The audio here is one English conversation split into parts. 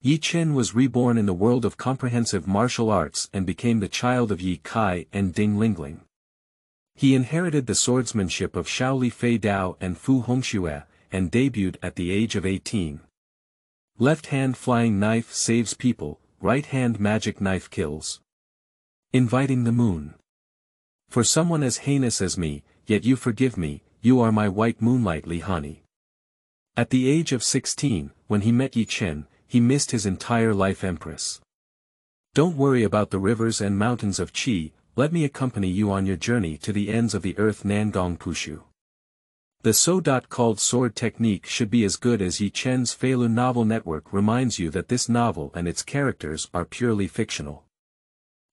Ye Chen was reborn in the world of comprehensive martial arts and became the child of Ye Kai and Ding Lingling. He inherited the swordsmanship of Xiao Feidao and Fu Hongxue, and debuted at the age of 18. Left hand flying knife saves people, right hand magic knife kills. Inviting the moon. For someone as heinous as me, yet you forgive me, you are my white moonlightLi Hanyi. At the age of 16, when he met Ye Chen, he missed his entire lifeEmpress. Don't worry about the rivers and mountains of Qi, let me accompany you on your journey to the ends of the earthNangong Pushu. The so-called sword technique should be as good as Ye Chen'sFeilu Novel Network reminds you that this novel and its characters are purely fictional.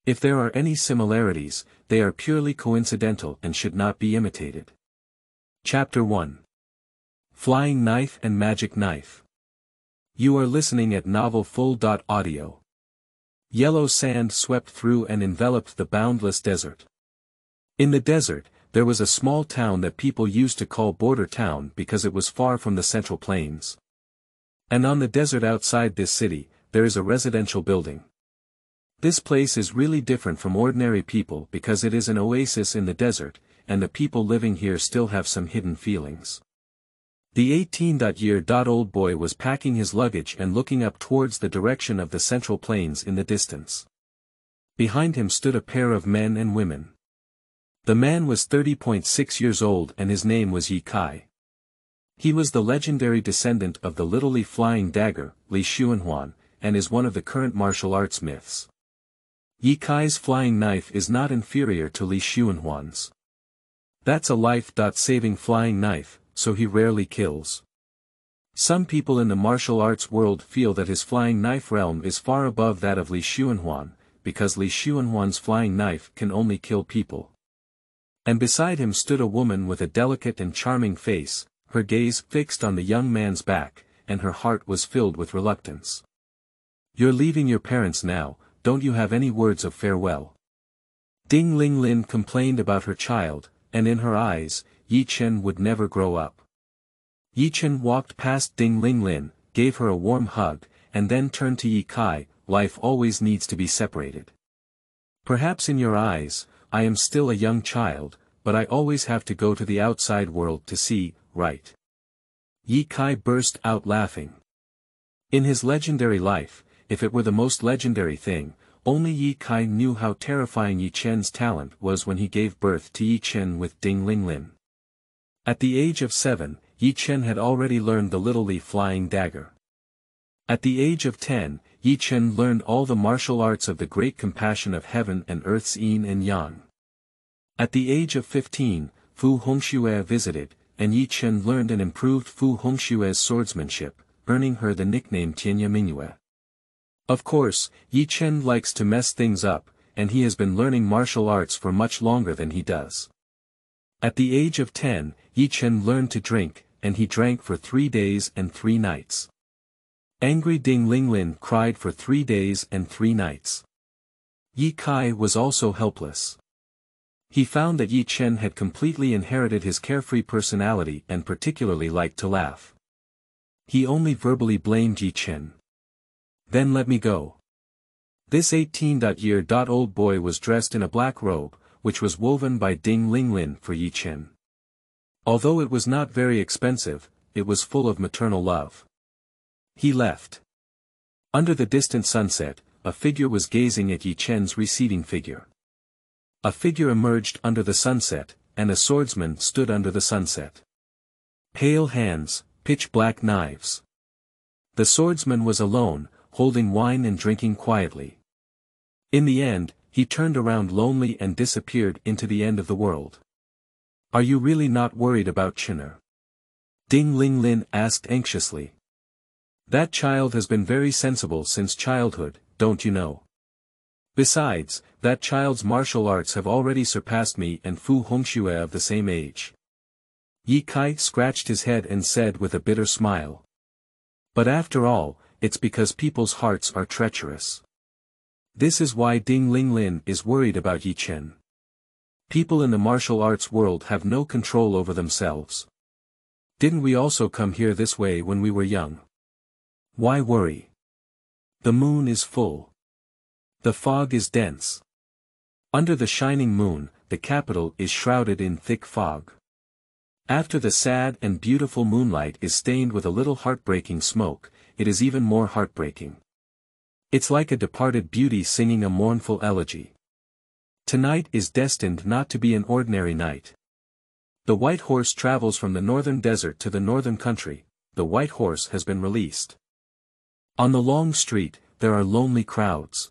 If there are any similarities, they are purely coincidental and should not be imitated. Chapter 1. Flying Knife and Magic Knife. You are listening at Novel Full.audio. Yellow sand swept through and enveloped the boundless desert. In the desert, there was a small town that people used to call Border Town because it was far from the central plains. And on the desert outside this city, there is a residential building. This place is really different from ordinary people because it is an oasis in the desert, and the people living here still have some hidden feelings. The 18-year-old boy was packing his luggage and looking up towards the direction of the central plains in the distance. Behind him stood a pair of men and women. The man was 30.6 years old and his name was Ye Kai. He was the legendary descendant of the Little Li Flying Dagger, Li Xuanhuan, and is one of the current martial arts myths. Ye Kai's flying knife is not inferior to Li Xuanhuan's. That's a life-saving flying knife, so he rarely kills. Some people in the martial arts world feel that his flying knife realm is far above that of Li Xuanhuan, because Li Xuanhuan's flying knife can only kill people. And beside him stood a woman with a delicate and charming face, her gaze fixed on the young man's back, and her heart was filled with reluctance. You're leaving your parents now, don't you have any words of farewell? Ding Lingling complained about her child, and in her eyes, Ye Chen would never grow up. Ye Chen walked past Ding Lingling, gave her a warm hug, and then turned to Ye Kai. Life always needs to be separated. Perhaps in your eyes, I am still a young child, but I always have to go to the outside world to see, right? Ye Kai burst out laughing. In his legendary life, if it were the most legendary thing, only Ye Kai knew how terrifying Ye Chen's talent was when he gave birth to Ye Chen with Ding Lingling. At the age of 7, Ye Chen had already learned the Little Li Flying Dagger. At the age of 10, Ye Chen learned all the martial arts of the great compassion of heaven and earth's yin and yang. At the age of 15, Fu Hongxue visited, and Ye Chen learned and improved Fu Hongxue's swordsmanship, earning her the nickname Tianyamingye. Of course, Ye Chen likes to mess things up, and he has been learning martial arts for much longer than he does. At the age of 10, Ye Chen learned to drink, and he drank for 3 days and 3 nights. Angry Ding Lingling cried for 3 days and 3 nights. Ye Kai was also helpless. He found that Ye Chen had completely inherited his carefree personality and particularly liked to laugh. He only verbally blamed Ye Chen. Then let me go. This 18-year-old boy was dressed in a black robe, which was woven by Ding Lingling for Ye Chen. Although it was not very expensive, it was full of maternal love. He left. Under the distant sunset, a figure was gazing at Ye Chen's receding figure. A figure emerged under the sunset, and a swordsman stood under the sunset. Pale hands, pitch-black knives. The swordsman was alone, holding wine and drinking quietly. In the end, he turned around lonely and disappeared into the end of the world. Are you really not worried about Chen'er? Ding Lingling asked anxiously. That child has been very sensible since childhood, don't you know? Besides, that child's martial arts have already surpassed me and Fu Hongxue of the same age. Ye Kai scratched his head and said with a bitter smile. But after all, it's because people's hearts are treacherous. This is why Ding Lingling is worried about Ye Chen. People in the martial arts world have no control over themselves. Didn't we also come here this way when we were young? Why worry? The moon is full. The fog is dense. Under the shining moon, the capital is shrouded in thick fog. After the sad and beautiful moonlight is stained with a little heartbreaking smoke, it is even more heartbreaking. It's like a departed beauty singing a mournful elegy. Tonight is destined not to be an ordinary night. The white horse travels from the northern desert to the northern country. The white horse has been released. On the long street, there are lonely crowds.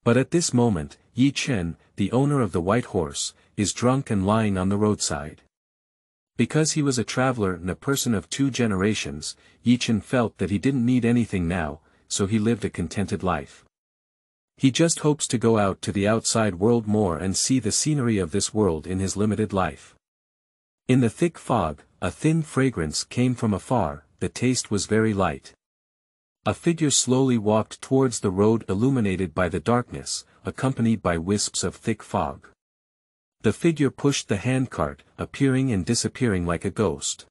But at this moment, Ye Chen, the owner of the white horse, is drunk and lying on the roadside. Because he was a traveler and a person of 2 generations, Ye Chen felt that he didn't need anything now, so he lived a contented life. He just hopes to go out to the outside world more and see the scenery of this world in his limited life. In the thick fog, a thin fragrance came from afar, the taste was very light. A figure slowly walked towards the road illuminated by the darkness, accompanied by wisps of thick fog. The figure pushed the handcart, appearing and disappearing like a ghost.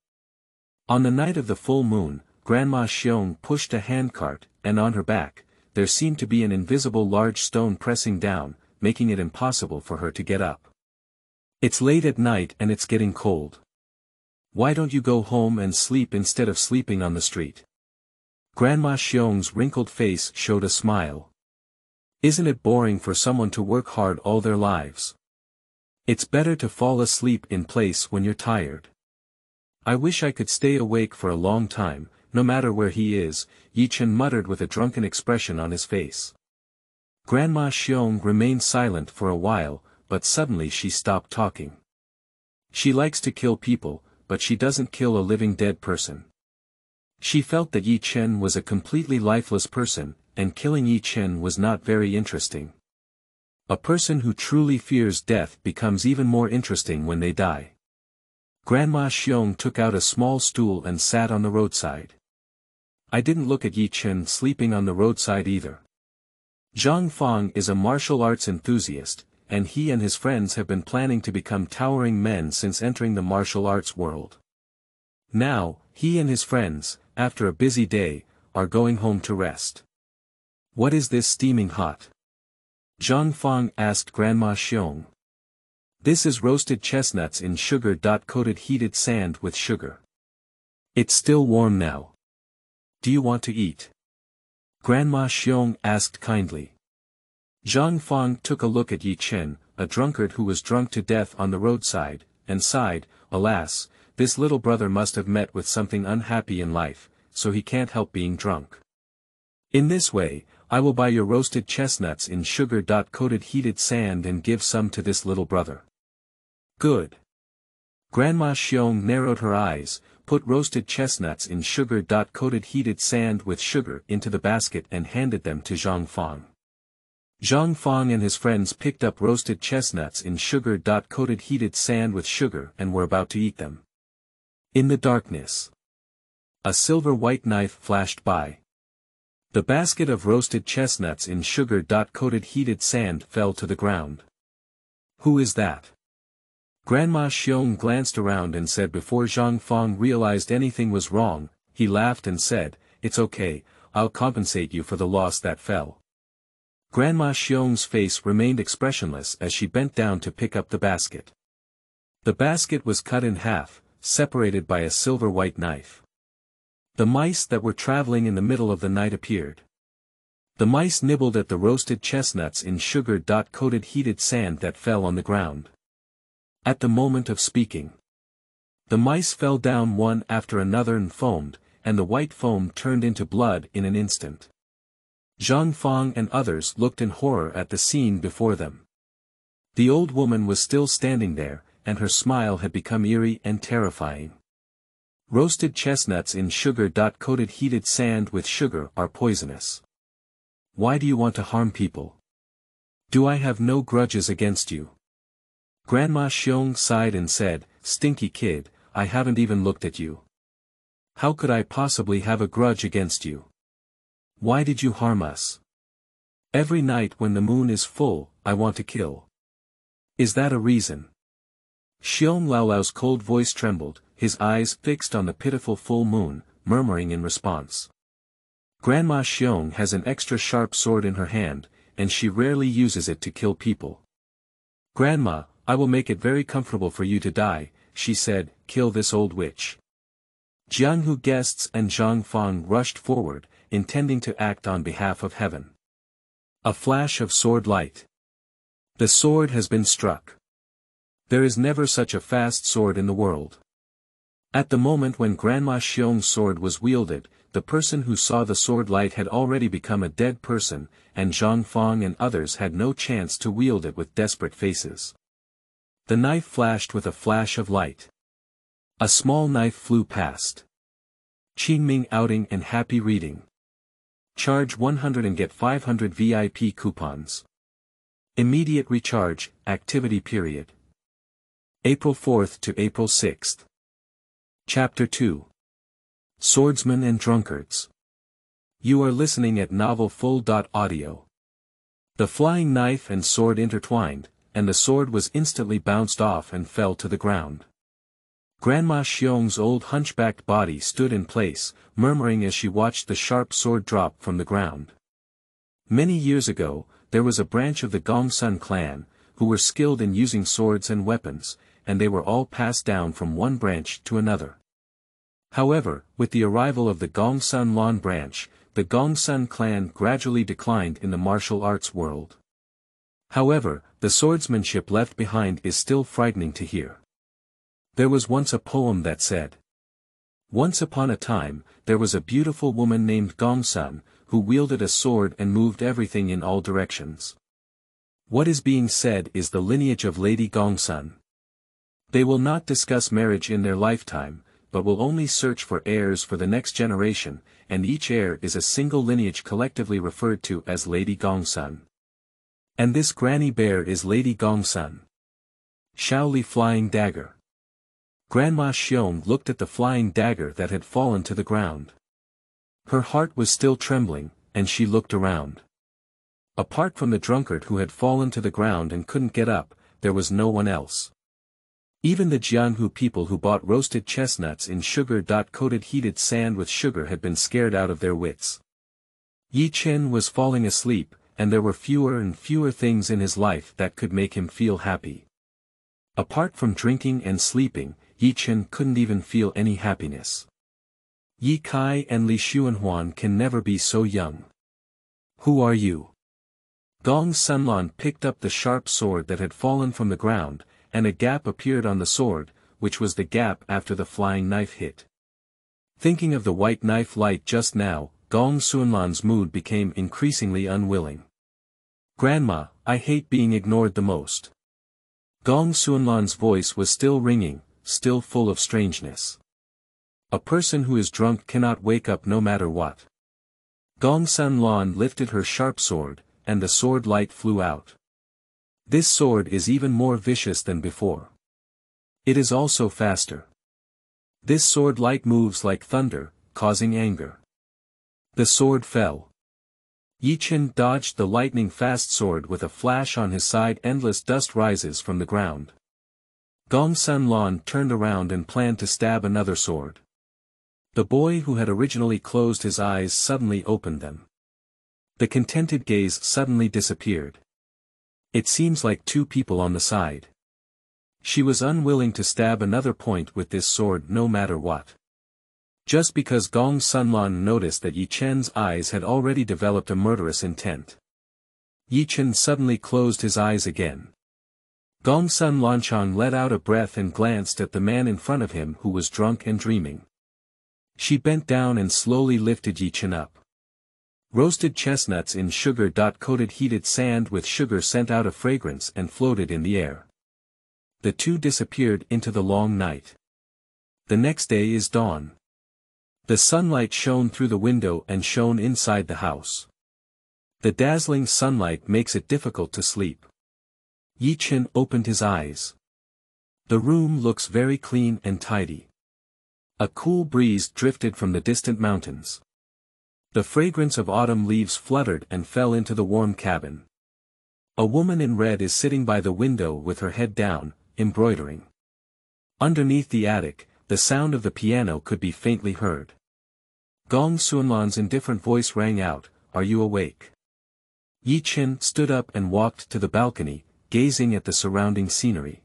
On the night of the full moon, Grandma Xiong pushed a handcart, and on her back, there seemed to be an invisible large stone pressing down, making it impossible for her to get up. It's late at night and it's getting cold. Why don't you go home and sleep instead of sleeping on the street? Grandma Xiong's wrinkled face showed a smile. Isn't it boring for someone to work hard all their lives? It's better to fall asleep in place when you're tired. I wish I could stay awake for a long time, no matter where he is, Ye Chen muttered with a drunken expression on his face. Grandma Xiong remained silent for a while, but suddenly she stopped talking. She likes to kill people, but she doesn't kill a living dead person. She felt that Ye Chen was a completely lifeless person, and killing Ye Chen was not very interesting. A person who truly fears death becomes even more interesting when they die. Grandma Xiong took out a small stool and sat on the roadside. I didn't look at Ye Chen sleeping on the roadside either. Zhang Fang is a martial arts enthusiast, and he and his friends have been planning to become towering men since entering the martial arts world. Now, he and his friends, after a busy day, are going home to rest. What is this steaming hot? Zhang Fang asked Grandma Xiong. This is roasted chestnuts in sugar-coated heated sand with sugar. It's still warm now. Do you want to eat? Grandma Xiong asked kindly. Zhang Fang took a look at Ye Chen, a drunkard who was drunk to death on the roadside, and sighed, alas, this little brother must have met with something unhappy in life, so he can't help being drunk. In this way, I will buy your roasted chestnuts in sugar-coated heated sand and give some to this little brother. Good. Grandma Xiong narrowed her eyes, put roasted chestnuts in sugar-coated heated sand with sugar into the basket and handed them to Zhang Fang. Zhang Fang and his friends picked up roasted chestnuts in sugar-coated heated sand with sugar and were about to eat them. In the darkness, a silver white knife flashed by. The basket of roasted chestnuts in sugar-coated heated sand fell to the ground. Who is that? Grandma Xiong glanced around and said before Zhang Fang realized anything was wrong, he laughed and said, It's okay, I'll compensate you for the loss that fell. Grandma Xiong's face remained expressionless as she bent down to pick up the basket. The basket was cut in half, separated by a silver white knife. The mice that were traveling in the middle of the night appeared. The mice nibbled at the roasted chestnuts in sugar-coated heated sand that fell on the ground. At the moment of speaking, the mice fell down one after another and foamed, and the white foam turned into blood in an instant. Zhang Fang and others looked in horror at the scene before them. The old woman was still standing there, and her smile had become eerie and terrifying. Roasted chestnuts in sugar-coated heated sand with sugar are poisonous. Why do you want to harm people? Do I have no grudges against you? Grandma Xiong sighed and said, Stinky kid, I haven't even looked at you. How could I possibly have a grudge against you? Why did you harm us? Every night when the moon is full, I want to kill. Is that a reason? Xiong Laolao's cold voice trembled, his eyes fixed on the pitiful full moon, murmuring in response. Grandma Xiong has an extra sharp sword in her hand, and she rarely uses it to kill people. Grandma, I will make it very comfortable for you to die, she said, kill this old witch. Jianghu guests and Zhang Fang rushed forward, intending to act on behalf of heaven. A flash of sword light. The sword has been struck. There is never such a fast sword in the world. At the moment when Grandma Xiong's sword was wielded, the person who saw the sword light had already become a dead person, and Zhang Fang and others had no chance to wield it with desperate faces. The knife flashed with a flash of light. A small knife flew past. Qingming outing and happy reading. Charge 100 and get 500 VIP coupons. Immediate recharge, activity period. April 4th to April 6th. Chapter 2. Swordsmen and Drunkards. You are listening at Novel Full.audio. The flying knife and sword intertwined, and the sword was instantly bounced off and fell to the ground. Grandma Xiong's old hunchbacked body stood in place, murmuring as she watched the sharp sword drop from the ground. Many years ago, there was a branch of the Gongsun clan, who were skilled in using swords and weapons, and they were all passed down from one branch to another. However, with the arrival of the Gongsun Lan branch, the Gongsun clan gradually declined in the martial arts world. However, the swordsmanship left behind is still frightening to hear. There was once a poem that said, once upon a time, there was a beautiful woman named Gongsun, who wielded a sword and moved everything in all directions. What is being said is the lineage of Lady Gongsun. They will not discuss marriage in their lifetime, but will only search for heirs for the next generation, and each heir is a single lineage collectively referred to as Lady Gongsun. And this granny bear is Lady Gongsun. Xiaoli flying dagger. Grandma Xiong looked at the flying dagger that had fallen to the ground. Her heart was still trembling, and she looked around. Apart from the drunkard who had fallen to the ground and couldn't get up, there was no one else. Even the Jianghu people who bought roasted chestnuts in sugar-coated heated sand with sugar had been scared out of their wits. Ye Chen was falling asleep, and there were fewer and fewer things in his life that could make him feel happy. Apart from drinking and sleeping, Ye Chen couldn't even feel any happiness. Ye Kai and Li Xuanhuan can never be so young. Who are you? Gong Sunlan picked up the sharp sword that had fallen from the ground, and a gap appeared on the sword, which was the gap after the flying knife hit. Thinking of the white knife light just now, Gong Sunlan's mood became increasingly unwilling. Grandma, I hate being ignored the most. Gong Sunlan's voice was still ringing, still full of strangeness. A person who is drunk cannot wake up no matter what. Gong Sunlan lifted her sharp sword, and the sword light flew out. This sword is even more vicious than before. It is also faster. This sword light moves like thunder, causing anger. The sword fell. Ye Chen dodged the lightning-fast sword with a flash on his side. Endless dust rises from the ground. Gong Sunlan turned around and planned to stab another sword. The boy who had originally closed his eyes suddenly opened them. The contented gaze suddenly disappeared. It seems like two people on the side. She was unwilling to stab another point with this sword no matter what. Just because Gong Sunlan noticed that Ye Chen's eyes had already developed a murderous intent. Ye Chen suddenly closed his eyes again. Gong Sunlanchang let out a breath and glanced at the man in front of him who was drunk and dreaming. She bent down and slowly lifted Ye Chen up. Roasted chestnuts in sugar-coated heated sand with sugar sent out a fragrance and floated in the air. The two disappeared into the long night. The next day is dawn. The sunlight shone through the window and shone inside the house. The dazzling sunlight makes it difficult to sleep. Ye Chen opened his eyes. The room looks very clean and tidy. A cool breeze drifted from the distant mountains. The fragrance of autumn leaves fluttered and fell into the warm cabin. A woman in red is sitting by the window with her head down, embroidering. Underneath the attic, the sound of the piano could be faintly heard. Gong Sunlan's indifferent voice rang out, "Are you awake?" Ye Chen stood up and walked to the balcony, gazing at the surrounding scenery.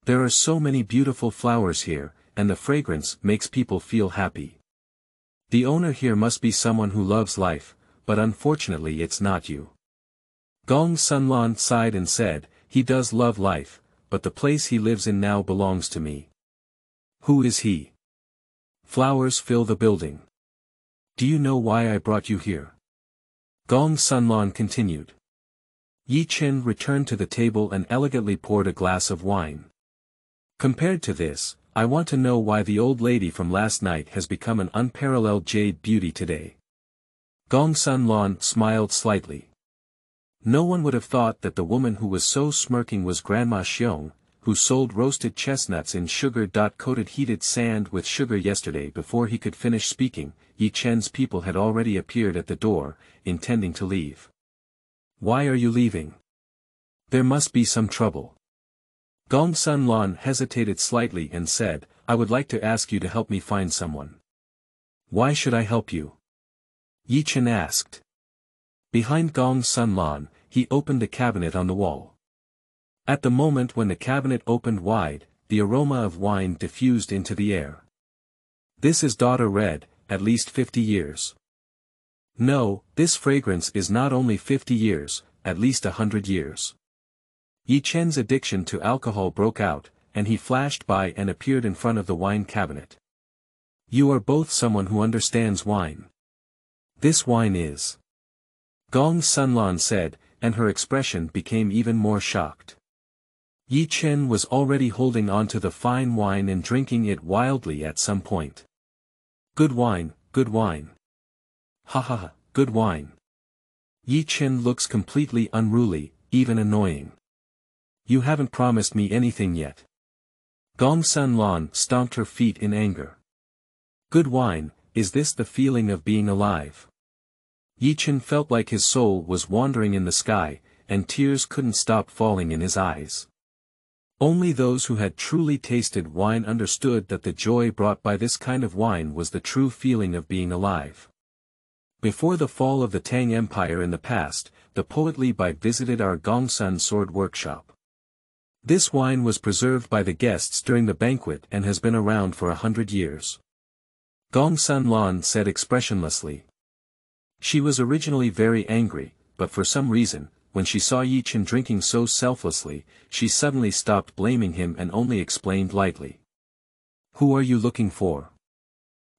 There are so many beautiful flowers here, and the fragrance makes people feel happy. The owner here must be someone who loves life, but unfortunately it's not you. Gong Sunlan sighed and said, "He does love life, but the place he lives in now belongs to me." "Who is he?" "Flowers fill the building. Do you know why I brought you here?" Gong Sunlan continued. Ye Chen returned to the table and elegantly poured a glass of wine. "Compared to this, I want to know why the old lady from last night has become an unparalleled jade beauty today." Gong Sunlan smiled slightly. No one would have thought that the woman who was so smirking was Grandma Xiong, who sold roasted chestnuts in sugar-coated heated sand with sugar yesterday. Before he could finish speaking, Ye Chen's people had already appeared at the door, intending to leave. "Why are you leaving? There must be some trouble." Gong Sunlan hesitated slightly and said, "I would like to ask you to help me find someone." "Why should I help you?" Ye Chen asked. Behind Gong Sunlan, he opened a cabinet on the wall. At the moment when the cabinet opened wide, the aroma of wine diffused into the air. "This is daughter red, at least 50 years. No, this fragrance is not only 50 years, at least 100 years. Ye Chen's addiction to alcohol broke out, and he flashed by and appeared in front of the wine cabinet. "You are both someone who understands wine. This wine is..." Gong Sunlan said, and her expression became even more shocked. Ye Chen was already holding on to the fine wine and drinking it wildly at some point. "Good wine, good wine. Ha ha ha, good wine." Ye Chen looks completely unruly, even annoying. "You haven't promised me anything yet." Gong Sunlan stomped her feet in anger. "Good wine, is this the feeling of being alive?" Ye Chen felt like his soul was wandering in the sky, and tears couldn't stop falling in his eyes. Only those who had truly tasted wine understood that the joy brought by this kind of wine was the true feeling of being alive. Before the fall of the Tang Empire in the past, the poet Li Bai visited our Gongsun sword workshop. This wine was preserved by the guests during the banquet and has been around for 100 years. Gong Sunlan said expressionlessly. She was originally very angry, but for some reason, when she saw Ye Chen drinking so selflessly, she suddenly stopped blaming him and only explained lightly. "Who are you looking for?"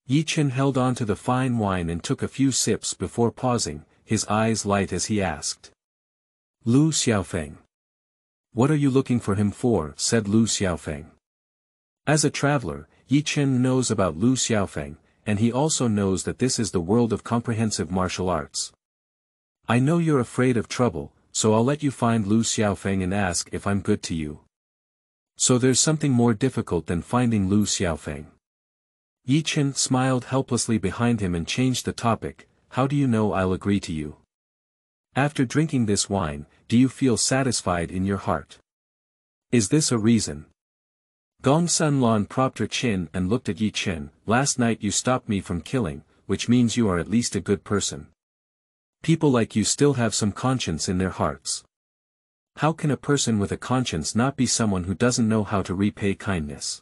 Ye Chen held on to the fine wine and took a few sips before pausing, his eyes light as he asked. "Lu Xiaofeng." "What are you looking for him for?" said Lu Xiaofeng. As a traveler, Ye Chen knows about Lu Xiaofeng, and he also knows that this is the world of comprehensive martial arts. "I know you're afraid of trouble, so I'll let you find Lu Xiaofeng and ask if I'm good to you." "So there's something more difficult than finding Lu Xiaofeng." Ye Chen smiled helplessly behind him and changed the topic. "How do you know I'll agree to you? After drinking this wine, do you feel satisfied in your heart? Is this a reason?" Gong Sunlan propped her chin and looked at Ye Chen. "Last night you stopped me from killing, which means you are at least a good person. People like you still have some conscience in their hearts. How can a person with a conscience not be someone who doesn't know how to repay kindness?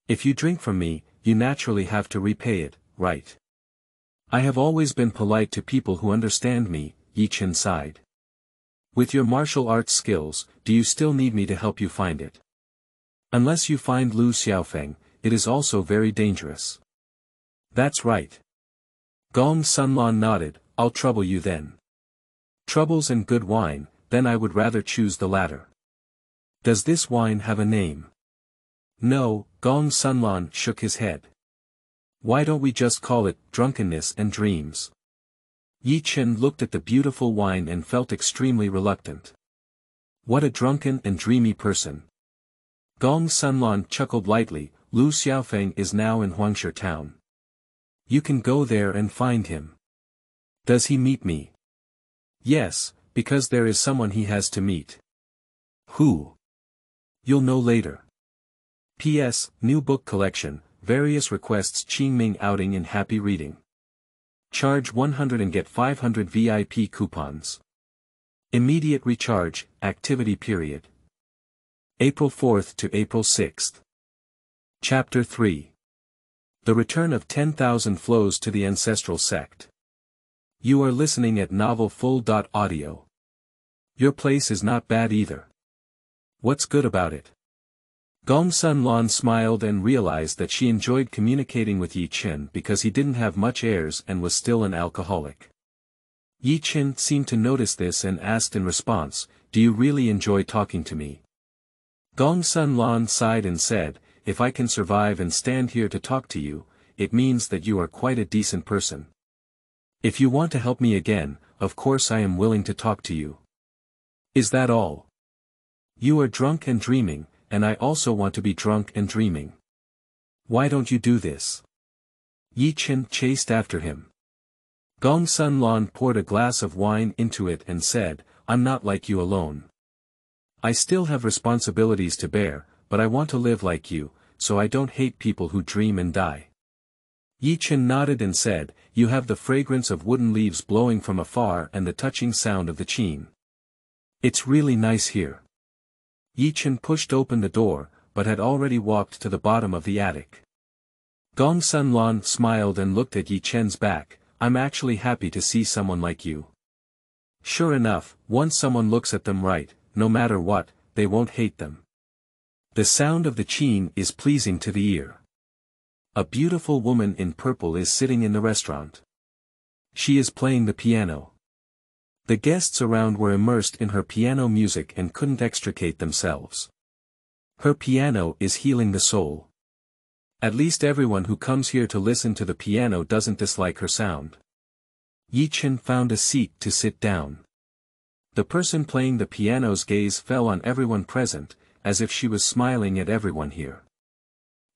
If you drink from me, you naturally have to repay it, right? I have always been polite to people who understand me." Ye Chen sighed. "With your martial arts skills, do you still need me to help you find it? Unless you find Lu Xiaofeng, it is also very dangerous." "That's right." Gong Sunlan nodded. "I'll trouble you then." "Troubles and good wine, then I would rather choose the latter." "Does this wine have a name?" "No," Gong Sunlan shook his head. "Why don't we just call it drunkenness and dreams?" Ye Chen looked at the beautiful wine and felt extremely reluctant. What a drunken and dreamy person. Gong Sunlan chuckled lightly. "Lu Xiaofeng is now in Hongxue town. You can go there and find him." "Does he meet me?" "Yes, because there is someone he has to meet." "Who?" "You'll know later." P.S. New book collection, various requests Qingming outing in happy reading. Charge 100 and get 500 VIP coupons. Immediate recharge, activity period. April 4th to April 6th. Chapter 3. The Return of 10,000 Flows to the Ancestral Sect. You are listening at novelfull.audio. Your place is not bad either. What's good about it? Gong Sun Lan smiled and realized that she enjoyed communicating with Ye Chen because he didn't have much heirs and was still an alcoholic. Ye Chen seemed to notice this and asked in response, "Do you really enjoy talking to me?" Gong Sun Lan sighed and said, "If I can survive and stand here to talk to you, it means that you are quite a decent person. If you want to help me again, of course I am willing to talk to you. Is that all? You are drunk and dreaming, and I also want to be drunk and dreaming. Why don't you do this?" Ye Chen chased after him. Gong Sun Lan poured a glass of wine into it and said, "I'm not like you alone. I still have responsibilities to bear, but I want to live like you, so I don't hate people who dream and die." Ye Chen nodded and said, "You have the fragrance of wooden leaves blowing from afar and the touching sound of the qin. It's really nice here." Ye Chen pushed open the door, but had already walked to the bottom of the attic. Gong Sun Lan smiled and looked at Ye Chen's back. "I'm actually happy to see someone like you." Sure enough, once someone looks at them right, no matter what, they won't hate them. The sound of the qin is pleasing to the ear. A beautiful woman in purple is sitting in the restaurant. She is playing the piano. The guests around were immersed in her piano music and couldn't extricate themselves. Her piano is healing the soul. At least everyone who comes here to listen to the piano doesn't dislike her sound. Ye Chen found a seat to sit down. The person playing the piano's gaze fell on everyone present, as if she was smiling at everyone here.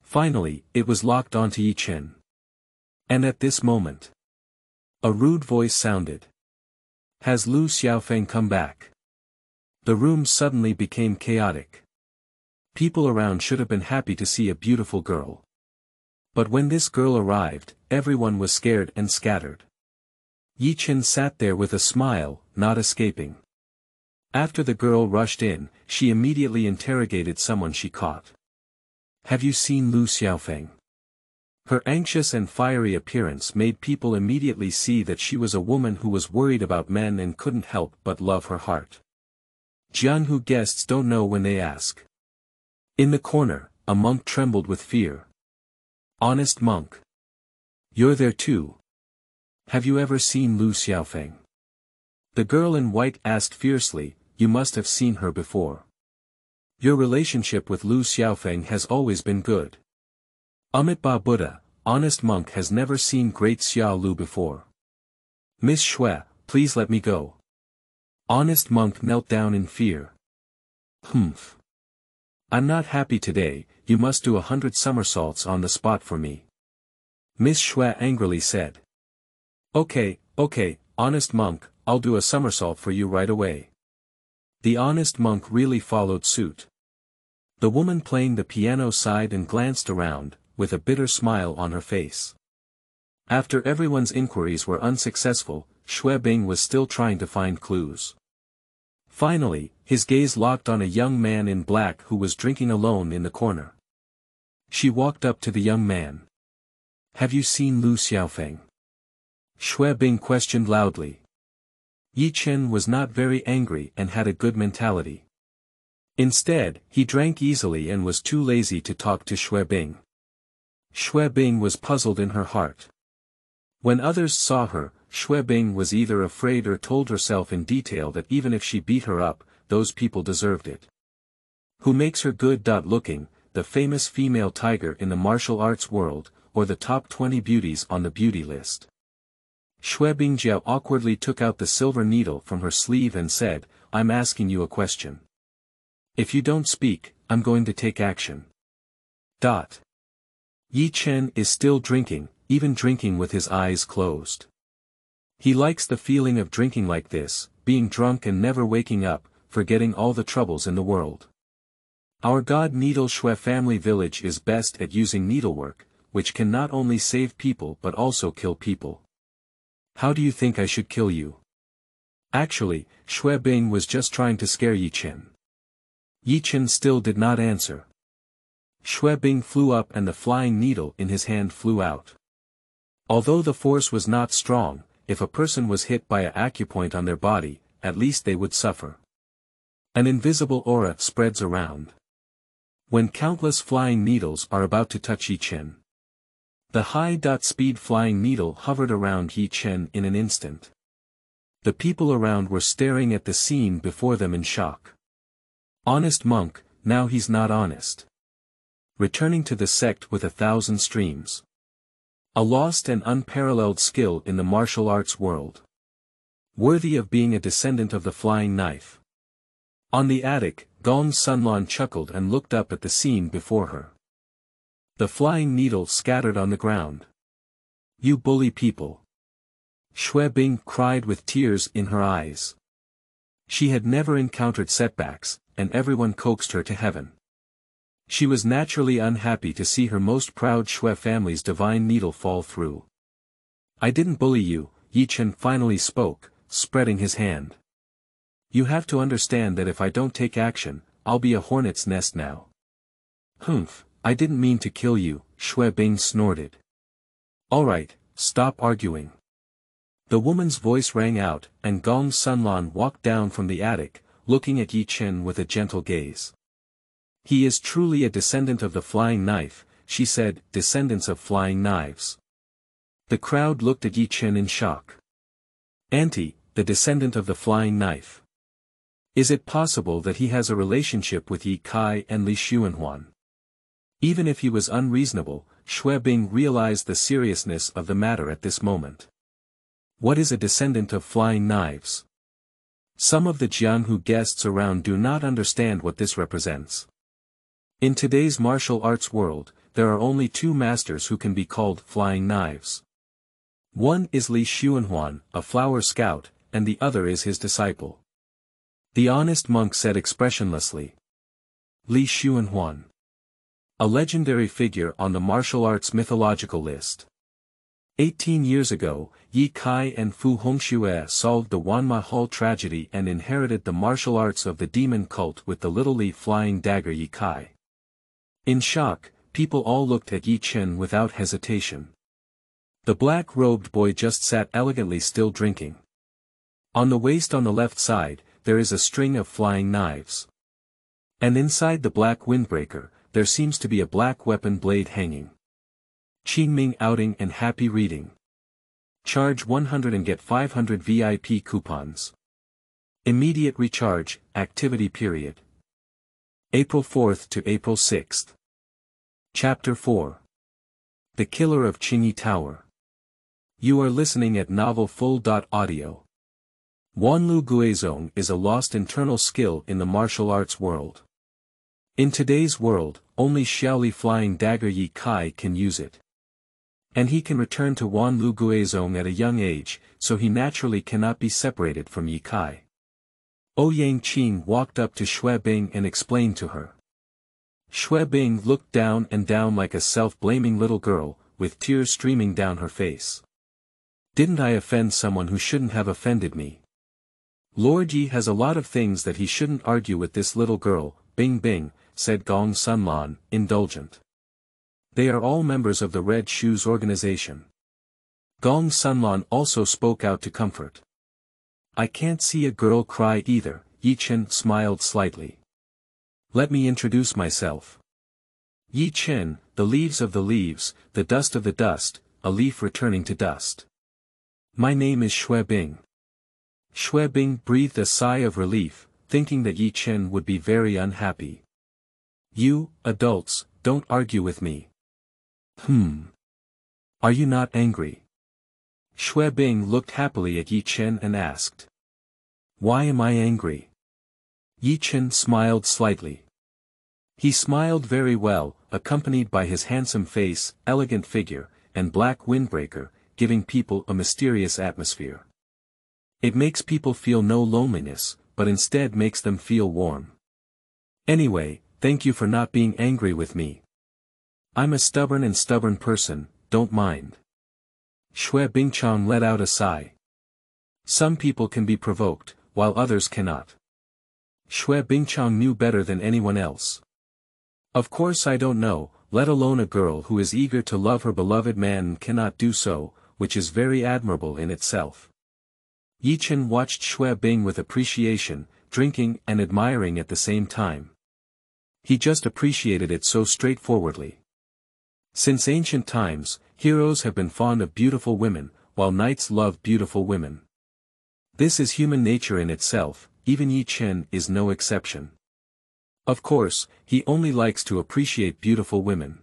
Finally, it was locked onto Ye Chen. And at this moment, a rude voice sounded. "Has Lu Xiaofeng come back?" The room suddenly became chaotic. People around should have been happy to see a beautiful girl. But when this girl arrived, everyone was scared and scattered. Ye Chen sat there with a smile, not escaping. After the girl rushed in, she immediately interrogated someone she caught. "Have you seen Lu Xiaofeng?" Her anxious and fiery appearance made people immediately see that she was a woman who was worried about men and couldn't help but love her heart. Jianhu guests don't know when they ask. In the corner, a monk trembled with fear. "Honest monk. You're there too. Have you ever seen Lu Xiaofeng?" The girl in white asked fiercely, "You must have seen her before. Your relationship with Lu Xiaofeng has always been good." Amitabha Buddha, honest monk has never seen great Xiao Lu before. "Miss Xue, please let me go." Honest monk knelt down in fear. "Humph. I'm not happy today, you must do 100 somersaults on the spot for me." Miss Xue angrily said. Okay, honest monk, I'll do a somersault for you right away." The honest monk really followed suit. The woman playing the piano sighed and glanced around, with a bitter smile on her face. After everyone's inquiries were unsuccessful, Xue Bing was still trying to find clues. Finally, his gaze locked on a young man in black who was drinking alone in the corner. She walked up to the young man. "Have you seen Lu Xiaofeng?" Xue Bing questioned loudly. Ye Chen was not very angry and had a good mentality. Instead, he drank easily and was too lazy to talk to Xue Bing. Xue Bing was puzzled in her heart. When others saw her, Xue Bing was either afraid or told herself in detail that even if she beat her up, those people deserved it. Who makes her good-looking, the famous female tiger in the martial arts world, or the top 20 beauties on the beauty list? Xue Bingjiao awkwardly took out the silver needle from her sleeve and said, "I'm asking you a question. If you don't speak, I'm going to take action." Ye Chen is still drinking, even drinking with his eyes closed. He likes the feeling of drinking like this, being drunk and never waking up, forgetting all the troubles in the world. Our god Needle Xue family village is best at using needlework, which can not only save people but also kill people. How do you think I should kill you? Actually, Xue Bing was just trying to scare Ye Chen. Ye Chen still did not answer. Xue Bing flew up and the flying needle in his hand flew out. Although the force was not strong, if a person was hit by an acupoint on their body, at least they would suffer. An invisible aura spreads around. When countless flying needles are about to touch Ye Chen, the high-speed flying needle hovered around Ye Chen in an instant. The people around were staring at the scene before them in shock. Honest monk, now he's not honest. Returning to the sect with 1,000 streams. A lost and unparalleled skill in the martial arts world. Worthy of being a descendant of the flying knife. On the attic, Gong Sunlan chuckled and looked up at the scene before her. The flying needle scattered on the ground. You bully people. Xue Bing cried with tears in her eyes. She had never encountered setbacks, and everyone coaxed her to heaven. She was naturally unhappy to see her most proud Xue family's divine needle fall through. I didn't bully you, Ye Chen finally spoke, spreading his hand. You have to understand that if I don't take action, I'll be a hornet's nest now. Humph, I didn't mean to kill you, Xue Bing snorted. Alright, stop arguing. The woman's voice rang out, and Gong Sunlan walked down from the attic, looking at Ye Chen with a gentle gaze. He is truly a descendant of the flying knife, she said, descendants of flying knives. The crowd looked at Ye Chen in shock. Auntie, the descendant of the flying knife. Is it possible that he has a relationship with Ye Kai and Li Xuanhuan? Even if he was unreasonable, Xue Bing realized the seriousness of the matter at this moment. What is a descendant of flying knives? Some of the Jianhu guests around do not understand what this represents. In today's martial arts world, there are only two masters who can be called flying knives. One is Li Xuanhuan, a flower scout, and the other is his disciple. The honest monk said expressionlessly. Li Xuanhuan. A legendary figure on the martial arts mythological list. 18 years ago, Ye Kai and Fu Hongxue solved the Wanma Hall tragedy and inherited the martial arts of the demon cult with the little Li flying dagger Ye Kai. In shock, people all looked at Ye Chen without hesitation. The black-robed boy just sat elegantly still drinking. On the waist on the left side, there is a string of flying knives. And inside the black windbreaker, there seems to be a black weapon blade hanging. Qingming outing and happy reading. Charge 100 and get 500 VIP coupons. Immediate recharge, activity period. April 4th to April 6th. Chapter 4. The Killer of Qingyi Tower. You are listening at Novel Full.audio. Wanlu Guizong is a lost internal skill in the martial arts world. In today's world, only Xiaoli flying dagger Ye Kai can use it. And he can return to Wanlu Guizong at a young age, so he naturally cannot be separated from Ye Kai. Ouyang Qing walked up to Xue Bing and explained to her. Xue Bing looked down and down like a self-blaming little girl, with tears streaming down her face. Didn't I offend someone who shouldn't have offended me? Lord Yi has a lot of things that he shouldn't argue with this little girl, Bing Bing, said Gong Sunlan, indulgent. They are all members of the Red Shoes organization. Gong Sunlan also spoke out to comfort. I can't see a girl cry either, Ye Chen smiled slightly. Let me introduce myself. Ye Chen, the leaves of the leaves, the dust of the dust, a leaf returning to dust. My name is Xue Bing. Xue Bing breathed a sigh of relief, thinking that Ye Chen would be very unhappy. You, adults, don't argue with me. Are you not angry? Xue Bing looked happily at Ye Chen and asked. Why am I angry? Ye Chen smiled slightly. He smiled very well, accompanied by his handsome face, elegant figure, and black windbreaker, giving people a mysterious atmosphere. It makes people feel no loneliness, but instead makes them feel warm. Anyway, thank you for not being angry with me. I'm a stubborn person, don't mind. Shui Bingchang let out a sigh. Some people can be provoked, while others cannot. Shui Bingchang knew better than anyone else. Of course I don't know, let alone a girl who is eager to love her beloved man and cannot do so, which is very admirable in itself. Ye Chen watched Shui Bing with appreciation, drinking and admiring at the same time. He just appreciated it so straightforwardly. Since ancient times, heroes have been fond of beautiful women, while knights love beautiful women. This is human nature in itself, even Ye Chen is no exception. Of course, he only likes to appreciate beautiful women.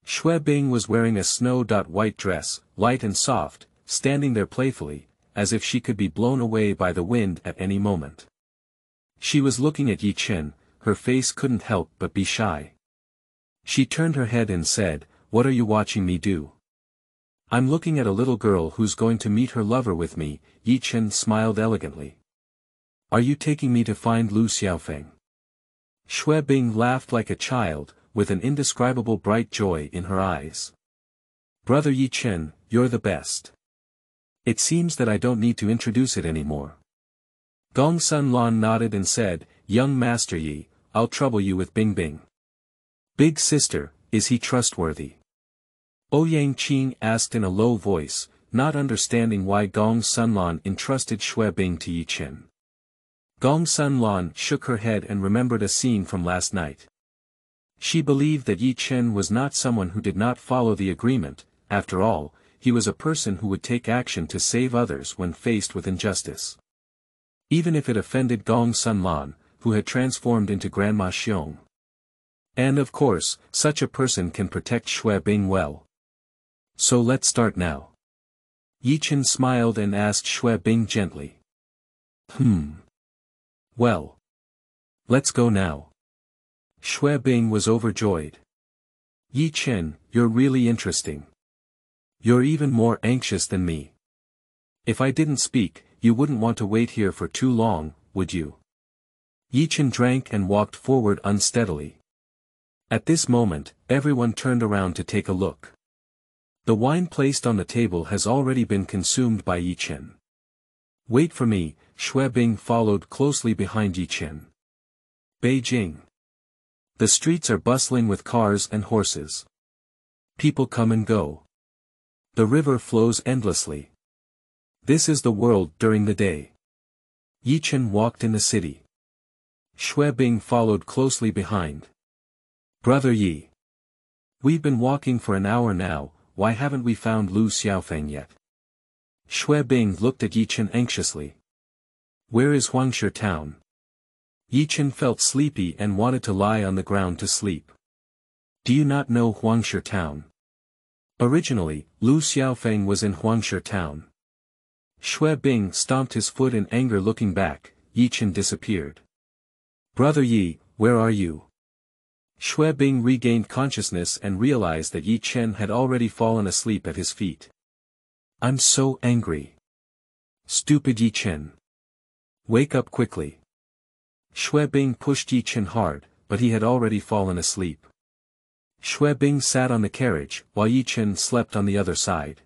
Shui Bing was wearing a snow-white dress, light and soft, standing there playfully, as if she could be blown away by the wind at any moment. She was looking at Ye Chen, her face couldn't help but be shy. She turned her head and said, "What are you watching me do?" "I'm looking at a little girl who's going to meet her lover with me," Ye Chen smiled elegantly. "Are you taking me to find Lu Xiaofeng?" Shui Bing laughed like a child, with an indescribable bright joy in her eyes. "Brother Ye Chen, you're the best. It seems that I don't need to introduce it anymore." Gong Sun Lan nodded and said, "Young Master Yi, I'll trouble you with Bing Bing." "Big sister, is he trustworthy?" Ouyang Qing asked in a low voice, not understanding why Gong Sun Lan entrusted Shui Bing to Ye Chen. Gong Sun Lan shook her head and remembered a scene from last night. She believed that Ye Chen was not someone who did not follow the agreement. After all, he was a person who would take action to save others when faced with injustice. Even if it offended Gong Sun Lan, who had transformed into Grandma Xiong. And of course, such a person can protect Shui Bing well. "So let's start now." Ye Chen smiled and asked Shui Bing gently. Well. Let's go now." Shui Bing was overjoyed. "Ye Chen, you're really interesting. You're even more anxious than me. If I didn't speak, you wouldn't want to wait here for too long, would you?" Ye Chen drank and walked forward unsteadily. At this moment, everyone turned around to take a look. The wine placed on the table has already been consumed by Ye Chen. "Wait for me," Shui Bing followed closely behind Ye Chen. Beijing. The streets are bustling with cars and horses. People come and go. The river flows endlessly. This is the world during the day. Ye Chen walked in the city. Shui Bing followed closely behind. "Brother Yi. We've been walking for an hour now, why haven't we found Lu Xiaofeng yet?" Shui Bing looked at Ye Chen anxiously. "Where is Hongxue town?" Ye Chen felt sleepy and wanted to lie on the ground to sleep. "Do you not know Hongxue town? Originally, Lu Xiaofeng was in Hongxue town." Shui Bing stomped his foot in anger. Looking back, Ye Chen disappeared. "Brother Yi, where are you?" Shui Bing regained consciousness and realized that Ye Chen had already fallen asleep at his feet. "I'm so angry. Stupid Ye Chen. Wake up quickly." Shui Bing pushed Ye Chen hard, but he had already fallen asleep. Shui Bing sat on the carriage, while Ye Chen slept on the other side.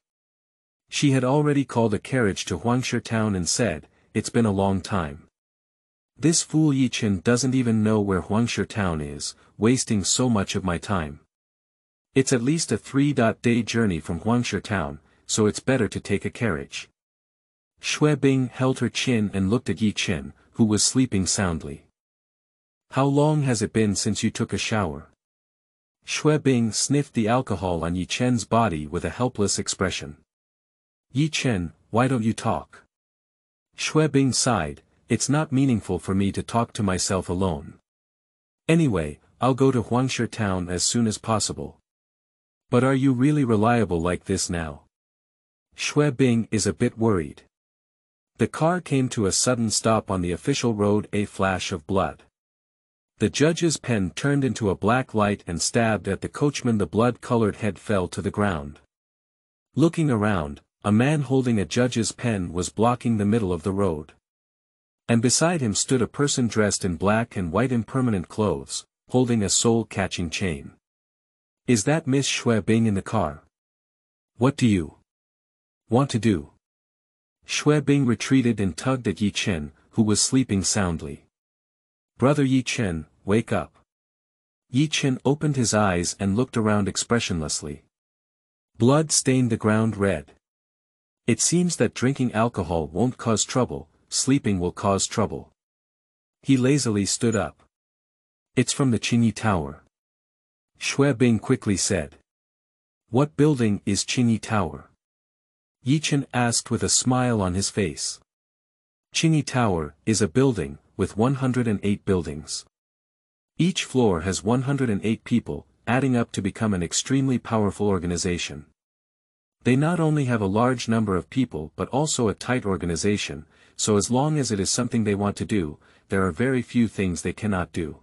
She had already called a carriage to Hongxue town and said, "It's been a long time. This fool Ye Chen doesn't even know where Hongxue town is, wasting so much of my time. It's at least a 3-day journey from Hongxue town, so it's better to take a carriage." Shui Bing held her chin and looked at Ye Chen, who was sleeping soundly. "How long has it been since you took a shower?" Shui Bing sniffed the alcohol on Ye Chen's body with a helpless expression. "Ye Chen, why don't you talk?" Shui Bing sighed, "It's not meaningful for me to talk to myself alone. Anyway, I'll go to Hongxue town as soon as possible." "But are you really reliable like this now?" Shui Bing is a bit worried. The car came to a sudden stop on the official road. A flash of blood. The judge's pen turned into a black light and stabbed at the coachman. The blood-colored head fell to the ground. Looking around, a man holding a judge's pen was blocking the middle of the road. And beside him stood a person dressed in black and white impermanent clothes, holding a soul-catching chain. "Is that Miss Shui Bing in the car?" "What do you Want to do? Xiaofeng retreated and tugged at Ye Chen, who was sleeping soundly. Brother Ye Chen, wake up. Ye Chen opened his eyes and looked around expressionlessly. Blood stained the ground red. It seems that drinking alcohol won't cause trouble, sleeping will cause trouble. He lazily stood up. It's from the Qingyi Tower. Xiaofeng quickly said. What building is Qingyi Tower? Ye Chen asked with a smile on his face. Qingyi Tower is a building, with 108 buildings. Each floor has 108 people, adding up to become an extremely powerful organization. They not only have a large number of people but also a tight organization, so as long as it is something they want to do, there are very few things they cannot do.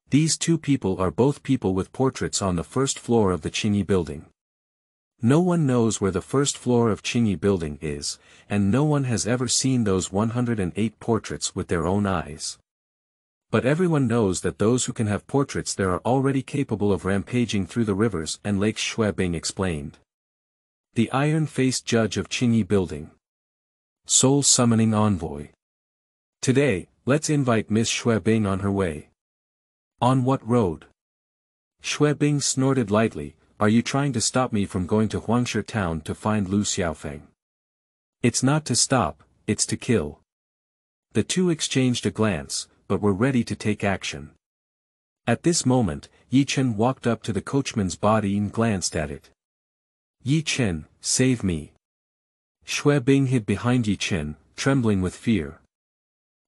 These two people are both people with portraits on the first floor of the Qingyi building. No one knows where the first floor of Qingyi building is, and no one has ever seen those 108 portraits with their own eyes. But everyone knows that those who can have portraits there are already capable of rampaging through the rivers and lakes, Xiaofeng explained. The iron-faced judge of Qingyi building. Soul summoning envoy. Today, let's invite Miss Xiaofeng on her way. On what road? Xiaofeng snorted lightly. Are you trying to stop me from going to Hongxue town to find Lu Xiaofeng? It's not to stop, it's to kill. The two exchanged a glance, but were ready to take action. At this moment, Ye Chen walked up to the coachman's body and glanced at it. Ye Chen, save me. Xiaofeng hid behind Ye Chen, trembling with fear.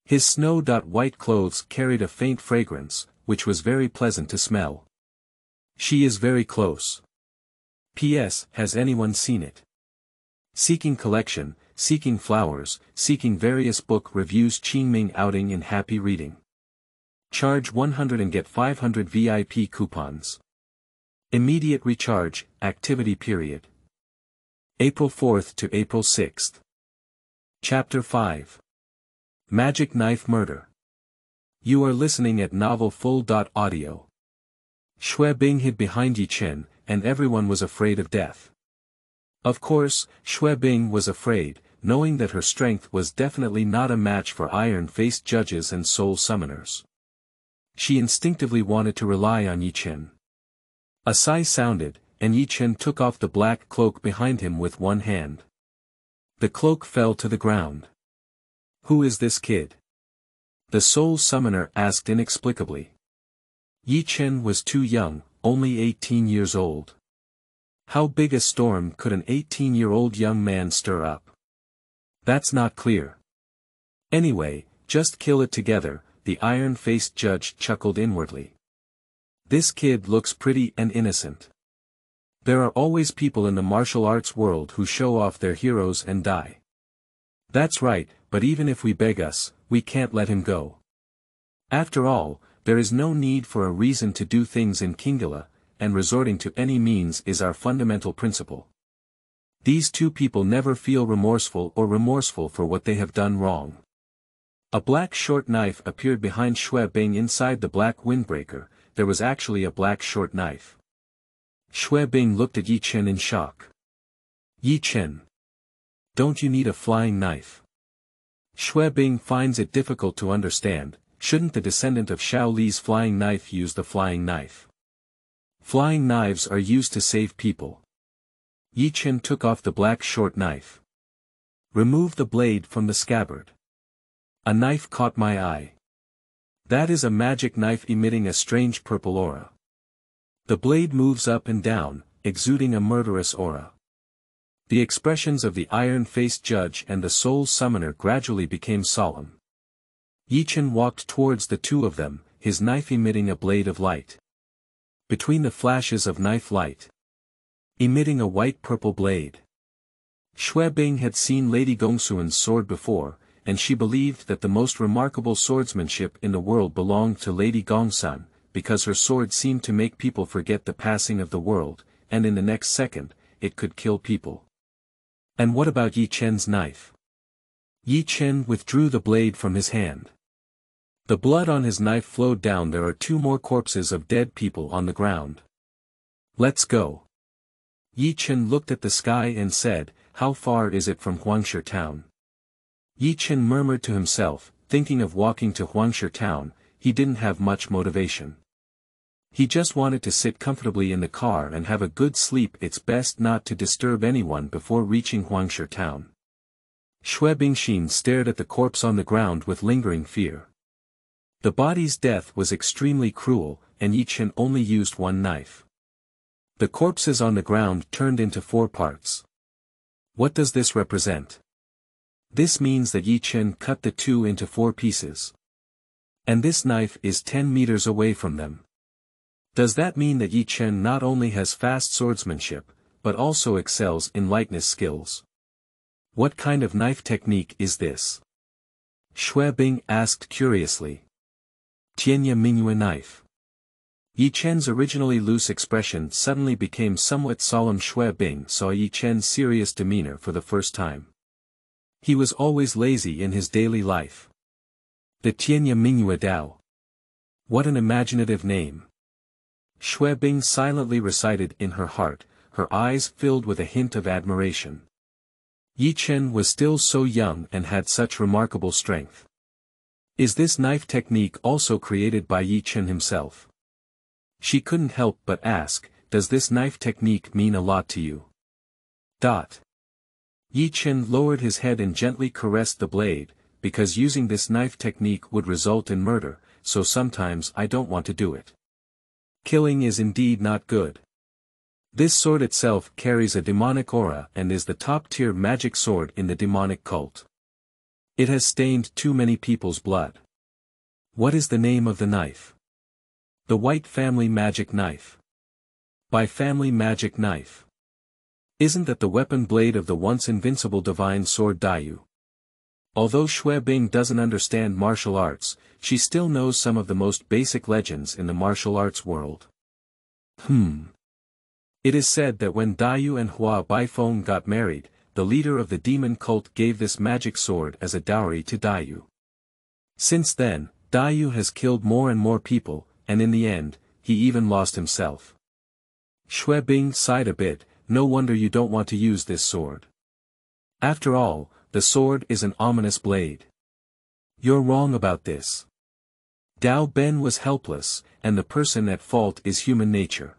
His snow-white clothes carried a faint fragrance, which was very pleasant to smell. She is very close. P.S. Has anyone seen it? Seeking collection, seeking flowers, seeking various book reviews. Qingming outing in happy reading. Charge 100 and get 500 VIP coupons. Immediate recharge, activity period. April 4th to April 6th. Chapter 5. Magic Knife Murder. You are listening at novelfull.audio. Xiaofeng hid behind Ye Chen, and everyone was afraid of death. Of course, Xiaofeng was afraid, knowing that her strength was definitely not a match for iron-faced judges and soul summoners. She instinctively wanted to rely on Ye Chen. A sigh sounded, and Ye Chen took off the black cloak behind him with one hand. The cloak fell to the ground. Who is this kid? The soul summoner asked inexplicably. Ye Chen was too young, only 18 years old. How big a storm could an 18-year-old young man stir up? That's not clear. Anyway, just kill it together, the iron-faced judge chuckled inwardly. This kid looks pretty and innocent. There are always people in the martial arts world who show off their heroes and die. That's right, but even if we beg us, we can't let him go. After all, there is no need for a reason to do things in Qingyi, and resorting to any means is our fundamental principle. These two people never feel remorseful for what they have done wrong. A black short knife appeared behind Xiaofeng inside the black windbreaker. There was actually a black short knife. Xiaofeng looked at Ye Chen in shock. Ye Chen. Don't you need a flying knife? Xiaofeng finds it difficult to understand. Shouldn't the descendant of Xiao Li's flying knife use the flying knife? Flying knives are used to save people. Ye Chen took off the black short knife. Remove the blade from the scabbard. A knife caught my eye. That is a magic knife emitting a strange purple aura. The blade moves up and down, exuding a murderous aura. The expressions of the iron-faced judge and the soul summoner gradually became solemn. Ye Chen walked towards the two of them, his knife emitting a blade of light. Between the flashes of knife light, emitting a white-purple blade. Xiaofeng had seen Lady Gongsuan's sword before, and she believed that the most remarkable swordsmanship in the world belonged to Lady Gongsun, because her sword seemed to make people forget the passing of the world, and in the next second, it could kill people. And what about Ye Chen's knife? Ye Chen withdrew the blade from his hand. The blood on his knife flowed down. There are two more corpses of dead people on the ground. Let's go. Ye Chen looked at the sky and said, how far is it from Hongxue town? Ye Chen murmured to himself, thinking of walking to Hongxue town. He didn't have much motivation. He just wanted to sit comfortably in the car and have a good sleep. It's best not to disturb anyone before reaching Hongxue town. Xue Bingxin stared at the corpse on the ground with lingering fear. The body's death was extremely cruel, and Ye Chen only used one knife. The corpses on the ground turned into 4 parts. What does this represent? This means that Ye Chen cut the 2 into 4 pieces. And this knife is 10 meters away from them. Does that mean that Ye Chen not only has fast swordsmanship, but also excels in lightness skills? What kind of knife technique is this? Xue Bing asked curiously. Tianya Mingyue knife. Ye Chen's originally loose expression suddenly became somewhat solemn. Xue Bing saw Ye Chen's serious demeanor for the first time. He was always lazy in his daily life. The Tianya Mingyue Dao. What an imaginative name. Xue Bing silently recited in her heart, her eyes filled with a hint of admiration. Ye Chen was still so young and had such remarkable strength. Is this knife technique also created by Ye Chen himself? She couldn't help but ask, does this knife technique mean a lot to you? Ye Chen lowered his head and gently caressed the blade, because using this knife technique would result in murder, so sometimes I don't want to do it. Killing is indeed not good. This sword itself carries a demonic aura and is the top-tier magic sword in the demonic cult. It has stained too many people's blood. What is the name of the knife? The White Family Magic Knife. By Family Magic Knife. Isn't that the weapon blade of the once invincible divine sword Daiyu? Although Xue Bing doesn't understand martial arts, she still knows some of the most basic legends in the martial arts world. It is said that when Daiyu and Hua Baifeng got married, the leader of the demon cult gave this magic sword as a dowry to Daiyu. Since then, Daiyu has killed more and more people, and in the end, he even lost himself. Xue Bing sighed a bit. No wonder you don't want to use this sword. After all, the sword is an ominous blade. You're wrong about this. Dao Ben was helpless, and the person at fault is human nature.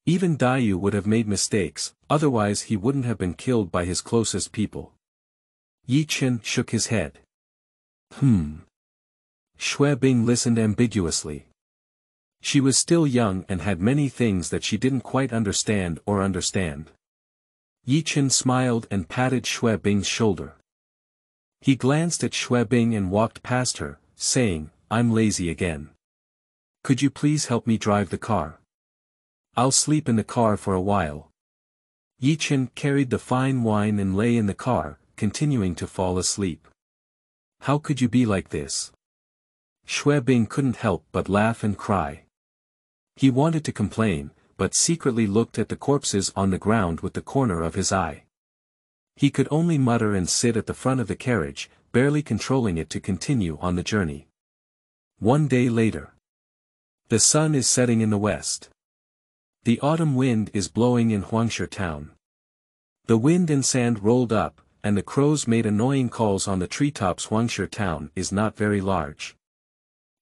Even Daiyu would have made mistakes, otherwise he wouldn't have been killed by his closest people. Ye Chen shook his head. Xue Bing listened ambiguously. She was still young and had many things that she didn't quite understand. Ye Chen smiled and patted Xue Bing's shoulder. He glanced at Xue Bing and walked past her, saying, I'm lazy again. Could you please help me drive the car? I'll sleep in the car for a while. Ye Chen carried the fine wine and lay in the car, continuing to fall asleep. How could you be like this? Xue Bing couldn't help but laugh and cry. He wanted to complain, but secretly looked at the corpses on the ground with the corner of his eye. He could only mutter and sit at the front of the carriage, barely controlling it to continue on the journey. One day later. The sun is setting in the west. The autumn wind is blowing in Hongxue town. The wind and sand rolled up, and the crows made annoying calls on the treetops. Hongxue town is not very large.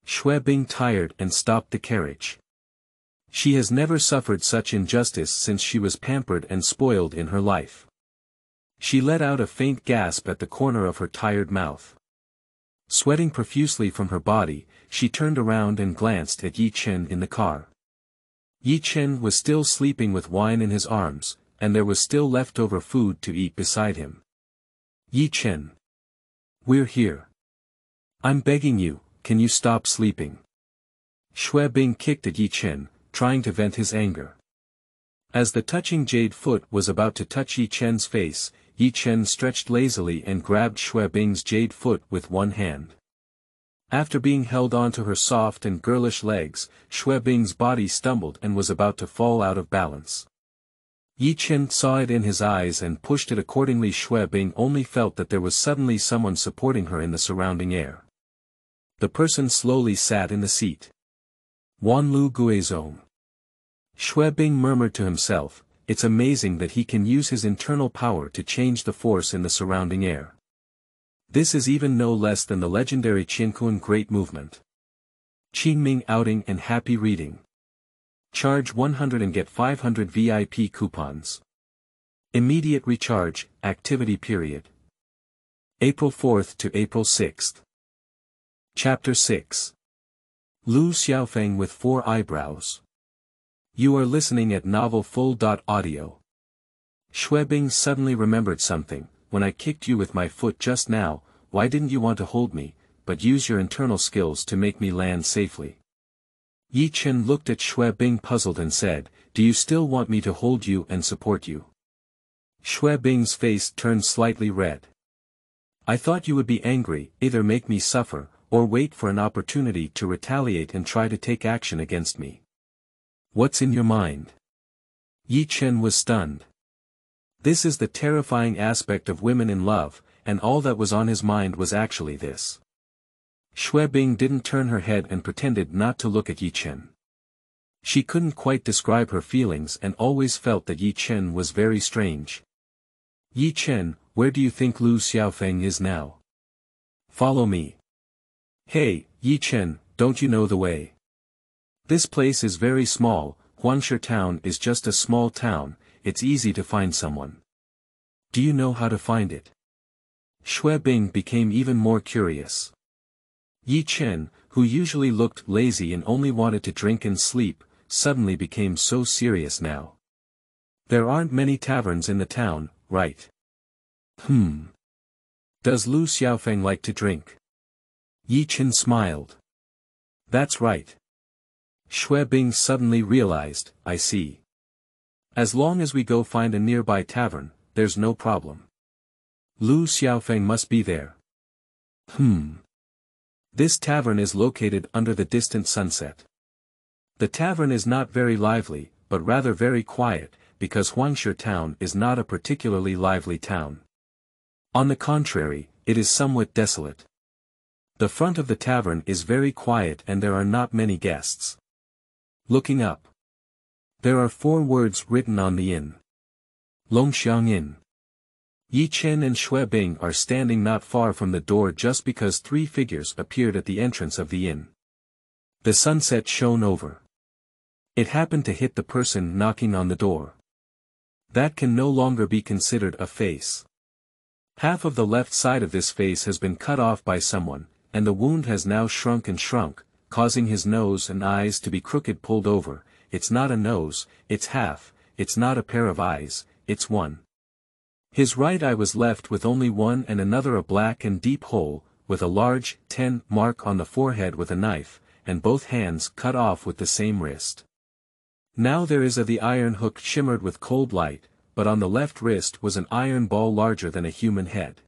Xue Bing tired and stopped the carriage. She has never suffered such injustice since she was pampered and spoiled in her life. She let out a faint gasp at the corner of her tired mouth. Sweating profusely from her body, she turned around and glanced at Ye Chen in the car. Ye Chen was still sleeping with wine in his arms, and there was still leftover food to eat beside him. Ye Chen. We're here. I'm begging you, can you stop sleeping? Xue Bing kicked at Ye Chen, trying to vent his anger. As the touching jade foot was about to touch Ye Chen's face, Ye Chen stretched lazily and grabbed Xue Bing's jade foot with one hand. After being held onto her soft and girlish legs, Xue Bing's body stumbled and was about to fall out of balance. Ye Chen saw it in his eyes and pushed it accordingly. Xue Bing only felt that there was suddenly someone supporting her in the surrounding air. The person slowly sat in the seat. Wanlu Guizong. Xue Bing murmured to himself, it's amazing that he can use his internal power to change the force in the surrounding air. This is even no less than the legendary Qingyi Great Movement. Qingming outing and happy reading. Charge 100 and get 500 VIP coupons. Immediate recharge, activity period. April 4th to April 6th. Chapter 6. Lu Xiaofeng with 4 eyebrows. You are listening at Novel Full.audio. Shuebing suddenly remembered something. When I kicked you with my foot just now, why didn't you want to hold me, but use your internal skills to make me land safely? Ye Chen looked at Shuebing puzzled and said, do you still want me to hold you and support you? Shuebing's face turned slightly red. I thought you would be angry, either make me suffer, or wait for an opportunity to retaliate and try to take action against me. What's in your mind? Ye Chen was stunned. This is the terrifying aspect of women in love, and all that was on his mind was actually this. Shuebing didn't turn her head and pretended not to look at Ye Chen. She couldn't quite describe her feelings and always felt that Ye Chen was very strange. Ye Chen, where do you think Lu Xiaofeng is now? Follow me. Hey, Ye Chen, don't you know the way? This place is very small, Hongxue town is just a small town, it's easy to find someone. Do you know how to find it? Shuebing became even more curious. Ye Chen, who usually looked lazy and only wanted to drink and sleep, suddenly became so serious now. There aren't many taverns in the town, right? Does Lu Xiaofeng like to drink? Ye Chen smiled. That's right. Shuebing suddenly realized, I see. As long as we go find a nearby tavern, there's no problem. Lu Xiaofeng must be there. This tavern is located under the distant sunset. The tavern is not very lively, but rather very quiet, because Hongxue town is not a particularly lively town. On the contrary, it is somewhat desolate. The front of the tavern is very quiet and there are not many guests. Looking up. There are 4 words written on the inn. Longxiang Inn. Ye Chen and Shuebing are standing not far from the door just because 3 figures appeared at the entrance of the inn. The sunset shone over. It happened to hit the person knocking on the door. That can no longer be considered a face. Half of the left side of this face has been cut off by someone, and the wound has now shrunk and shrunk, causing his nose and eyes to be crooked pulled over. It's not a nose, it's half, it's not a pair of eyes, it's one. His right eye was left with only one and another a black and deep hole, with a large 10 mark on the forehead with a knife, and both hands cut off with the same wrist. Now there is the iron hook shimmered with cold light, but on the left wrist was an iron ball larger than a human head.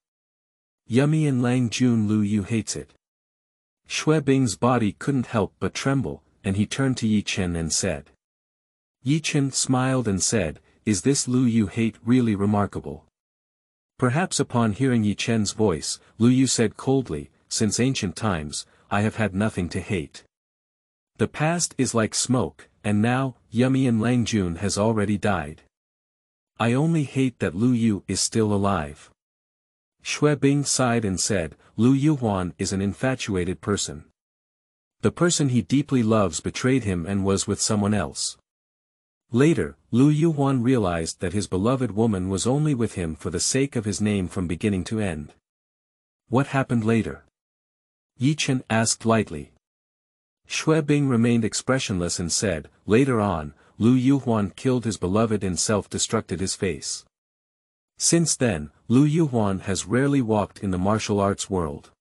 Yummy and Lang Jun Lu Yu hates it. Shuebing's body couldn't help but tremble, and he turned to Ye Chen and said. Ye Chen smiled and said, is this Lu Yu hate really remarkable? Perhaps upon hearing Ye Chen's voice, Lu Yu said coldly, since ancient times, I have had nothing to hate. The past is like smoke, and now, Yummy and Lang Jun has already died. I only hate that Lu Yu is still alive. Shuebing sighed and said, Lu Yuhuan is an infatuated person. The person he deeply loves betrayed him and was with someone else. Later, Lu Yuhuan realized that his beloved woman was only with him for the sake of his name from beginning to end. What happened later? Ye Chen asked lightly. Shuebing remained expressionless and said, later on, Lu Yuhuan killed his beloved and self-destructed his face. Since then, Lu Yuhuan has rarely walked in the martial arts world.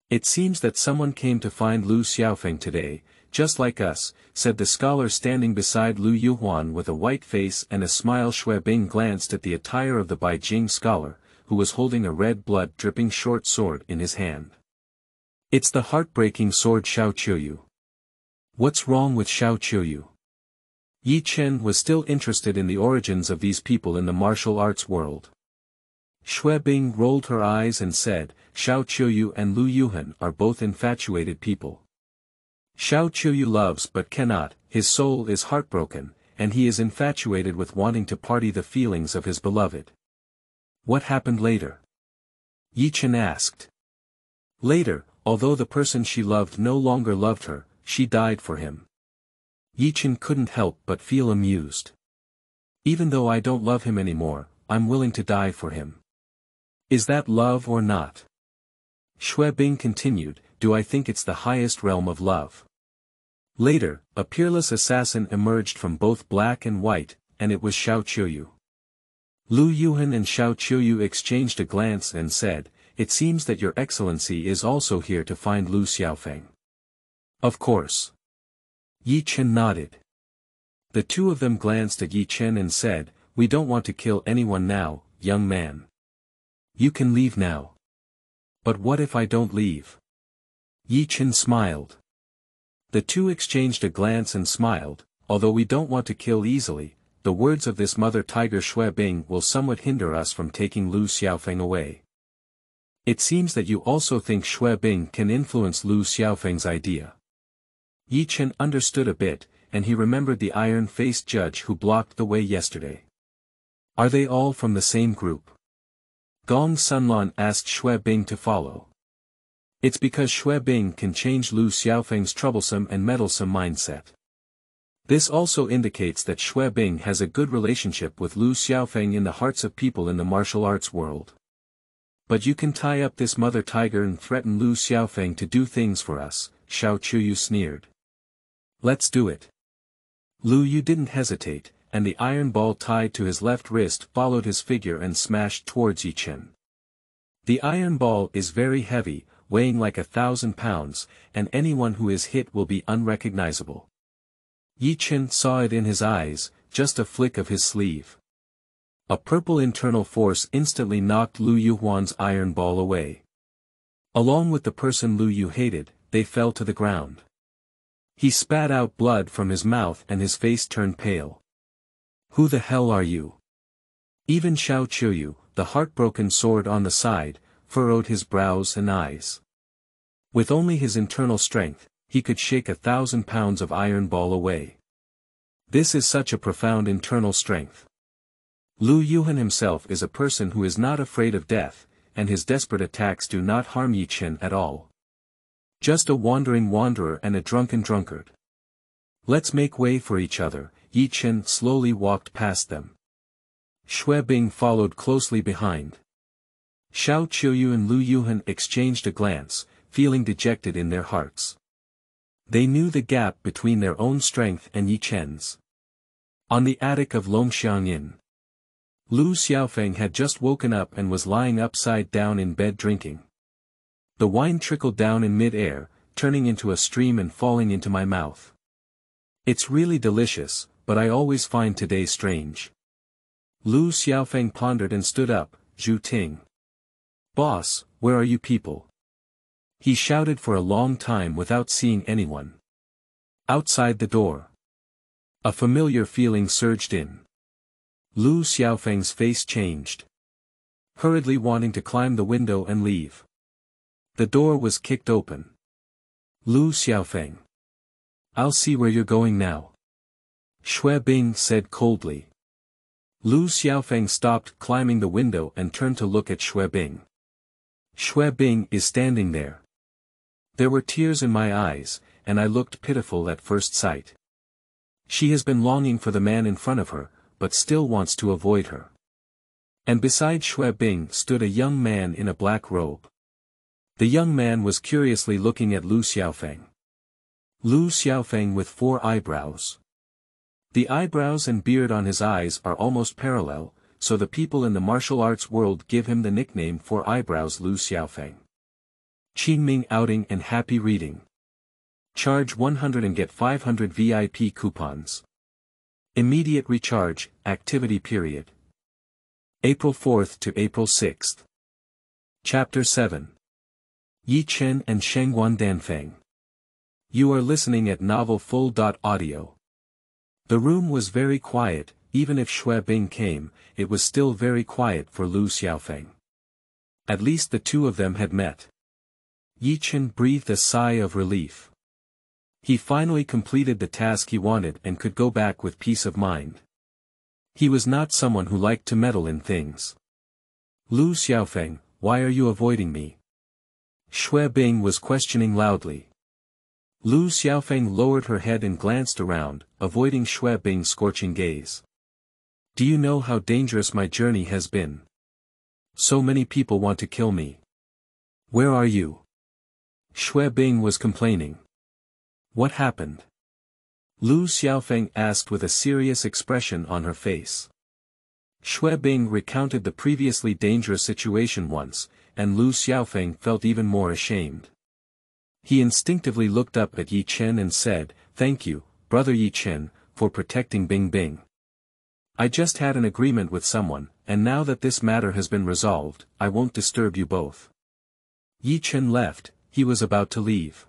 It seems that someone came to find Lu Xiaofeng today, just like us, said the scholar standing beside Lu Yuhuan with a white face and a smile. Shuebing glanced at the attire of the Beijing scholar, who was holding a red blood-dripping short sword in his hand. It's the heartbreaking sword Xiaoqiu. What's wrong with Xiaoqiu? Ye Chen was still interested in the origins of these people in the martial arts world. Shuebing rolled her eyes and said, Xiaoqiu and Lu Yuhan are both infatuated people. Xiaoqiu loves but cannot, his soul is heartbroken, and he is infatuated with wanting to party the feelings of his beloved. What happened later? Ye Chen asked. Later, although the person she loved no longer loved her, she died for him. Ye Chen couldn't help but feel amused. Even though I don't love him anymore, I'm willing to die for him. Is that love or not? Xue Bing continued, do I think it's the highest realm of love? Later, a peerless assassin emerged from both black and white, and it was Xiao Qiuyu. Lu Yuhan and Xiao Qiuyu exchanged a glance and said, it seems that your excellency is also here to find Lu Xiaofeng. Of course. Ye Chen nodded. The two of them glanced at Ye Chen and said, we don't want to kill anyone now, young man. You can leave now. But what if I don't leave? Ye Chen smiled. The two exchanged a glance and smiled, although we don't want to kill easily, the words of this mother tiger Xue Bing will somewhat hinder us from taking Lu Xiaofeng away. It seems that you also think Xue Bing can influence Lu Xiaofeng's idea. Ye Chen understood a bit, and he remembered the iron-faced judge who blocked the way yesterday. Are they all from the same group? Gong Sunlan asked Xue Bing to follow. It's because Xue Bing can change Lu Xiaofeng's troublesome and meddlesome mindset. This also indicates that Xue Bing has a good relationship with Lu Xiaofeng in the hearts of people in the martial arts world. But you can tie up this mother tiger and threaten Lu Xiaofeng to do things for us, Xiao Qiuyu sneered. Let's do it. Lu Yu didn't hesitate, and the iron ball tied to his left wrist followed his figure and smashed towards Ye Chen. The iron ball is very heavy, weighing like 1,000 pounds, and anyone who is hit will be unrecognizable. Ye Chen saw it in his eyes, just a flick of his sleeve. A purple internal force instantly knocked Lu Yuhuan's iron ball away. Along with the person Lu Yu hated, they fell to the ground. He spat out blood from his mouth and his face turned pale. Who the hell are you? Even Xiao Qiuyu, the heartbroken sword on the side, furrowed his brows and eyes. With only his internal strength, he could shake 1,000 pounds of iron ball away. This is such a profound internal strength. Lu Yuhan himself is a person who is not afraid of death, and his desperate attacks do not harm Ye Chen at all. Just a wandering wanderer and a drunken drunkard. Let's make way for each other. Ye Chen slowly walked past them. Xue Bing followed closely behind. Xiao Qiuyu and Lu Yuhan exchanged a glance, feeling dejected in their hearts. They knew the gap between their own strength and Ye Chen's. On the attic of Longxiang Inn, Lu Xiaofeng had just woken up and was lying upside down in bed drinking. The wine trickled down in mid-air, turning into a stream and falling into my mouth. It's really delicious, but I always find today strange. Lu Xiaofeng pondered and stood up. Zhu Ting. Boss, where are you people? He shouted for a long time without seeing anyone. Outside the door. A familiar feeling surged in. Lu Xiaofeng's face changed. Hurriedly wanting to climb the window and leave. The door was kicked open. Lu Xiaofeng. I'll see where you're going now. Xue Bing said coldly. Lu Xiaofeng stopped climbing the window and turned to look at Xue Bing. Xue Bing is standing there. There were tears in my eyes, and I looked pitiful at first sight. She has been longing for the man in front of her, but still wants to avoid her. And beside Xue Bing stood a young man in a black robe. The young man was curiously looking at Lu Xiaofeng. Lu Xiaofeng with 4 eyebrows. The eyebrows and beard on his eyes are almost parallel, so the people in the martial arts world give him the nickname 4 eyebrows Lu Xiaofeng. Qingming outing and happy reading. Charge 100 and get 500 VIP coupons. Immediate recharge, activity period. April 4th to April 6th. Chapter 7. Ye Chen and Shangguan Danfeng. You are listening at novelfull.audio. The room was very quiet, even if Xue Bing came, it was still very quiet for Lu Xiaofeng. At least the two of them had met. Ye Chen breathed a sigh of relief. He finally completed the task he wanted and could go back with peace of mind. He was not someone who liked to meddle in things. Lu Xiaofeng, why are you avoiding me? Shui Bing was questioning loudly. Lu Xiaofeng lowered her head and glanced around, avoiding Shui Bing's scorching gaze. Do you know how dangerous my journey has been? So many people want to kill me. Where are you? Shui Bing was complaining. What happened? Lu Xiaofeng asked with a serious expression on her face. Shui Bing recounted the previously dangerous situation once, and Lu Xiaofeng felt even more ashamed. He instinctively looked up at Ye Chen and said, "Thank you, brother Ye Chen, for protecting Bing Bing. I just had an agreement with someone, and now that this matter has been resolved, I won't disturb you both." Ye Chen left. He was about to leave.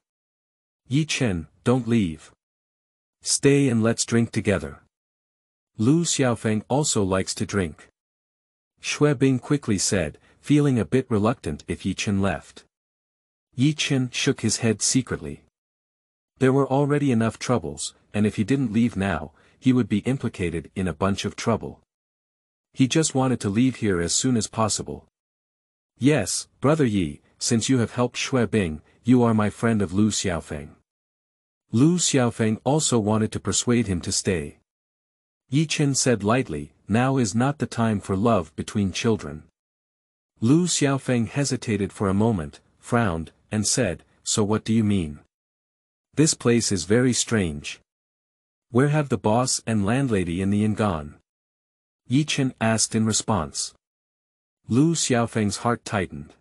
Ye Chen, don't leave. Stay and let's drink together. Lu Xiaofeng also likes to drink. Shui Bing quickly said, feeling a bit reluctant if Ye Chen left. Ye Chen shook his head secretly. There were already enough troubles, and if he didn't leave now, he would be implicated in a bunch of trouble. He just wanted to leave here as soon as possible. Yes, brother Yi, since you have helped Shui Bing, you are my friend of Lu Xiaofeng. Lu Xiaofeng also wanted to persuade him to stay. Ye Chen said lightly, now is not the time for love between children. Lu Xiaofeng hesitated for a moment, frowned, and said, so what do you mean? This place is very strange. Where have the boss and landlady in the inn gone? Ye Chen asked in response. Lu Xiaofeng's heart tightened.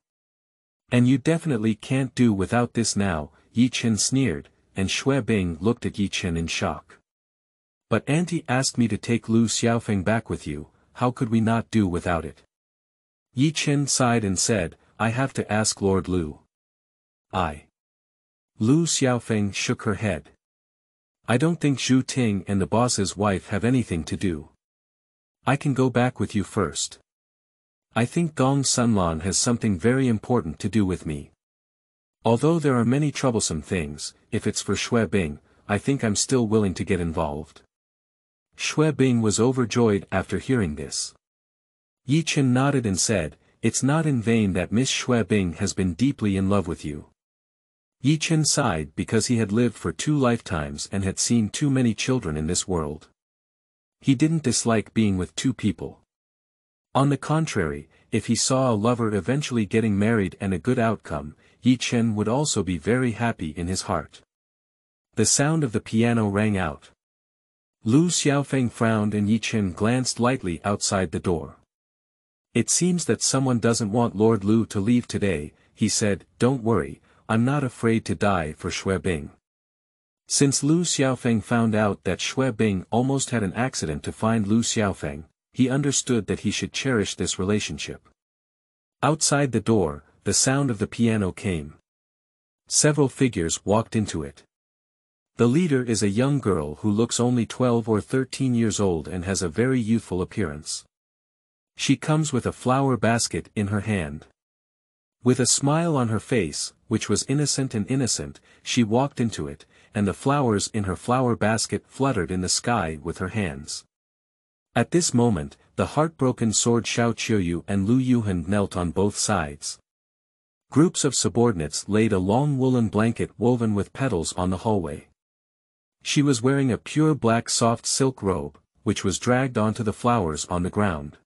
And you definitely can't do without this now, Ye Chen sneered, and Shui Bing looked at Ye Chen in shock. But Auntie asked me to take Lu Xiaofeng back with you, how could we not do without it? Ye Chen sighed and said, I have to ask Lord Lu. Lu Xiaofeng shook her head. I don't think Zhu Ting and the boss's wife have anything to do. I can go back with you first. I think Gong Sunlan has something very important to do with me. Although there are many troublesome things, if it's for Shui Bing, I think I'm still willing to get involved. Shui Bing was overjoyed after hearing this. Ye Chen nodded and said, it's not in vain that Miss Shui Bing has been deeply in love with you. Ye Chen sighed because he had lived for 2 lifetimes and had seen too many children in this world. He didn't dislike being with 2 people. On the contrary, if he saw a lover eventually getting married and a good outcome, Ye Chen would also be very happy in his heart. The sound of the piano rang out. Lu Xiaofeng frowned and Ye Chen glanced lightly outside the door. It seems that someone doesn't want Lord Lu to leave today, he said, don't worry, I'm not afraid to die for Shui Bing. Since Lu Xiaofeng found out that Shui Bing almost had an accident to find Lu Xiaofeng, he understood that he should cherish this relationship. Outside the door, the sound of the piano came. Several figures walked into it. The leader is a young girl who looks only 12 or 13 years old and has a very youthful appearance. She comes with a flower basket in her hand. With a smile on her face, which was innocent, she walked into it, and the flowers in her flower basket fluttered in the sky with her hands. At this moment, the heartbroken sword Xiao Qiuyu and Lu Yuhan knelt on both sides. Groups of subordinates laid a long woolen blanket woven with petals on the hallway. She was wearing a pure black soft silk robe, which was dragged onto the flowers on the ground.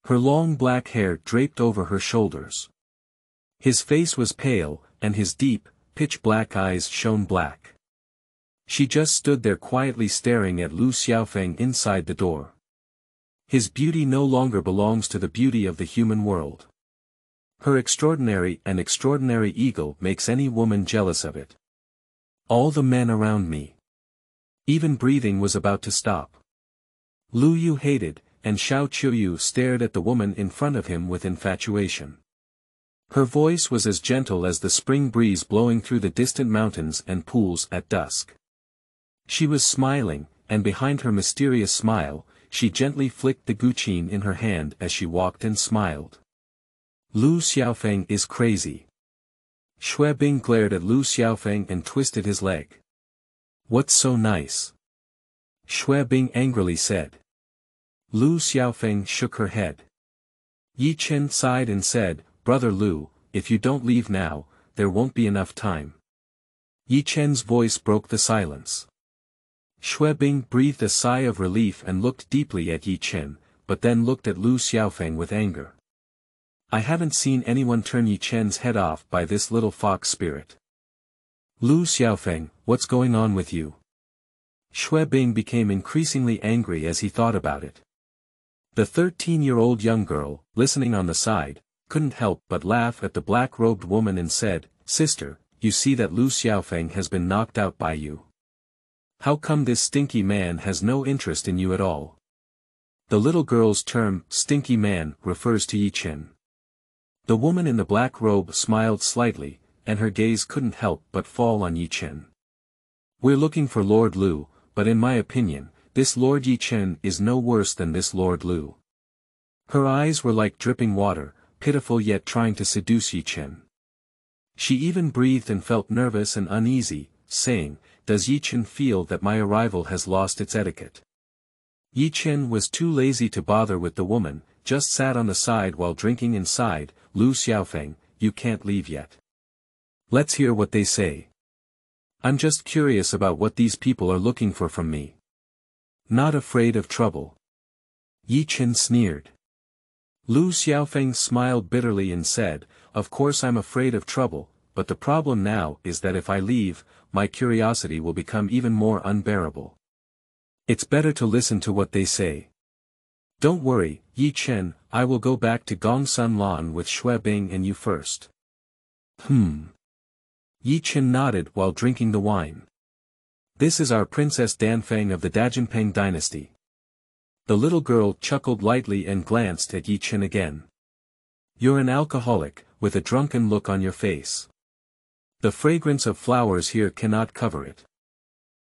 Her long black hair draped over her shoulders. His face was pale, and his deep, pitch-black eyes shone black. She just stood there quietly staring at Lu Xiaofeng inside the door. His beauty no longer belongs to the beauty of the human world. Her extraordinary ego makes any woman jealous of it. All the men around me. Even breathing was about to stop. Lu Yu hated, and Xiao Qiuyu stared at the woman in front of him with infatuation. Her voice was as gentle as the spring breeze blowing through the distant mountains and pools at dusk. She was smiling, and behind her mysterious smile, she gently flicked the guqin in her hand as she walked and smiled. Lu Xiaofeng is crazy. Shui Bing glared at Lu Xiaofeng and twisted his leg. What's so nice? Xiaofeng angrily said. Lu Xiaofeng shook her head. Ye Chen sighed and said, Brother Lu, if you don't leave now, there won't be enough time. Ye Chen's voice broke the silence. Xiaofeng breathed a sigh of relief and looked deeply at Ye Chen, but then looked at Lu Xiaofeng with anger. I haven't seen anyone turn Ye Chen's head off by this little fox spirit. Lu Xiaofeng, what's going on with you? Xiaofeng became increasingly angry as he thought about it. The 13-year-old young girl, listening on the side, couldn't help but laugh at the black-robed woman and said, Sister, you see that Lu Xiaofeng has been knocked out by you. How come this stinky man has no interest in you at all? The little girl's term, stinky man, refers to Ye Chen. The woman in the black robe smiled slightly, and her gaze couldn't help but fall on Ye Chen. We're looking for Lord Lu, but in my opinion, this Lord Ye Chen is no worse than this Lord Lu. Her eyes were like dripping water, pitiful yet trying to seduce Ye Chen. She even breathed and felt nervous and uneasy, saying, Does Ye Chen feel that my arrival has lost its etiquette? Ye Chen was too lazy to bother with the woman, just sat on the side while drinking and sighed, Lu Xiaofeng, you can't leave yet. Let's hear what they say. I'm just curious about what these people are looking for from me. Not afraid of trouble. Ye Chen sneered. Lu Xiaofeng smiled bitterly and said, Of course I'm afraid of trouble, but the problem now is that if I leave, my curiosity will become even more unbearable. It's better to listen to what they say. Don't worry, Ye Chen, I will go back to Gongsun Lan with Xiaofeng and you first. Ye Chen nodded while drinking the wine. This is our Princess Danfeng of the Dajinpeng dynasty. The little girl chuckled lightly and glanced at Ye Chen again. You're an alcoholic, with a drunken look on your face. The fragrance of flowers here cannot cover it.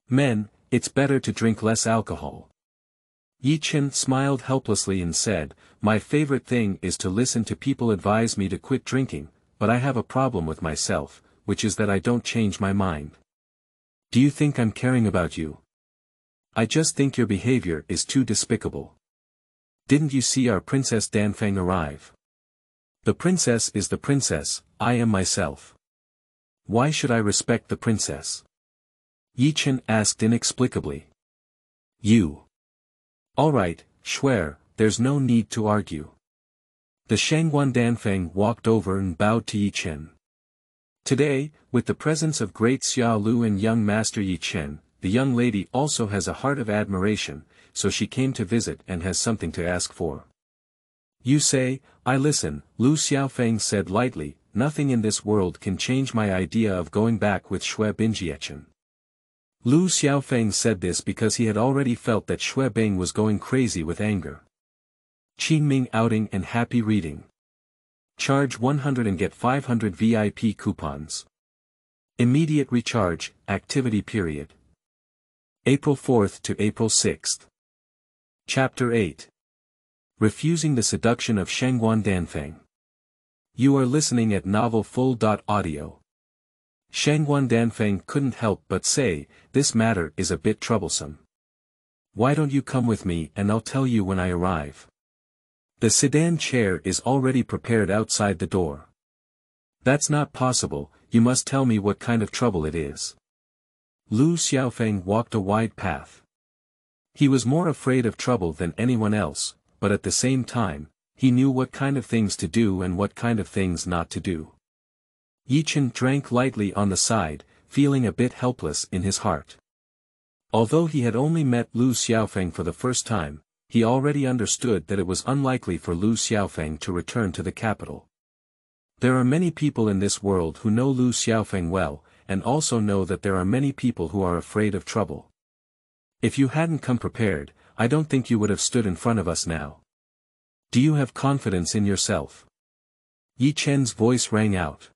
Men, it's better to drink less alcohol. Ye Chen smiled helplessly and said, My favorite thing is to listen to people advise me to quit drinking, but I have a problem with myself, which is that I don't change my mind. Do you think I'm caring about you? I just think your behavior is too despicable. Didn't you see our Princess Danfeng arrive? The princess is the princess, I am myself. Why should I respect the princess? Ye Chen asked inexplicably. You. Alright, Shuer, there's no need to argue. The Shangguan Danfeng walked over and bowed to Ye Chen. Today, with the presence of great Xiao Lu and young master Ye Chen, the young lady also has a heart of admiration, so she came to visit and has something to ask for. You say, I listen, Lu Xiaofeng said lightly, nothing in this world can change my idea of going back with Xiaofeng. Lu Xiaofeng said this because he had already felt that Xiaofeng was going crazy with anger. Qingming outing and happy reading. Charge 100 and get 500 VIP coupons. Immediate recharge, activity period. April 4th to April 6th. Chapter 8. Refusing the Seduction of Shangguan Danfeng. You are listening at Novel Full.audio. Shangguan Danfeng couldn't help but say, this matter is a bit troublesome. Why don't you come with me and I'll tell you when I arrive. The sedan chair is already prepared outside the door. That's not possible, you must tell me what kind of trouble it is. Lu Xiaofeng walked a wide path. He was more afraid of trouble than anyone else, but at the same time, he knew what kind of things to do and what kind of things not to do. Ye Chen drank lightly on the side, feeling a bit helpless in his heart. Although he had only met Lu Xiaofeng for the first time, he already understood that it was unlikely for Lu Xiaofeng to return to the capital. There are many people in this world who know Lu Xiaofeng well, and also know that there are many people who are afraid of trouble. If you hadn't come prepared, I don't think you would have stood in front of us now. Do you have confidence in yourself? Ye Chen's voice rang out.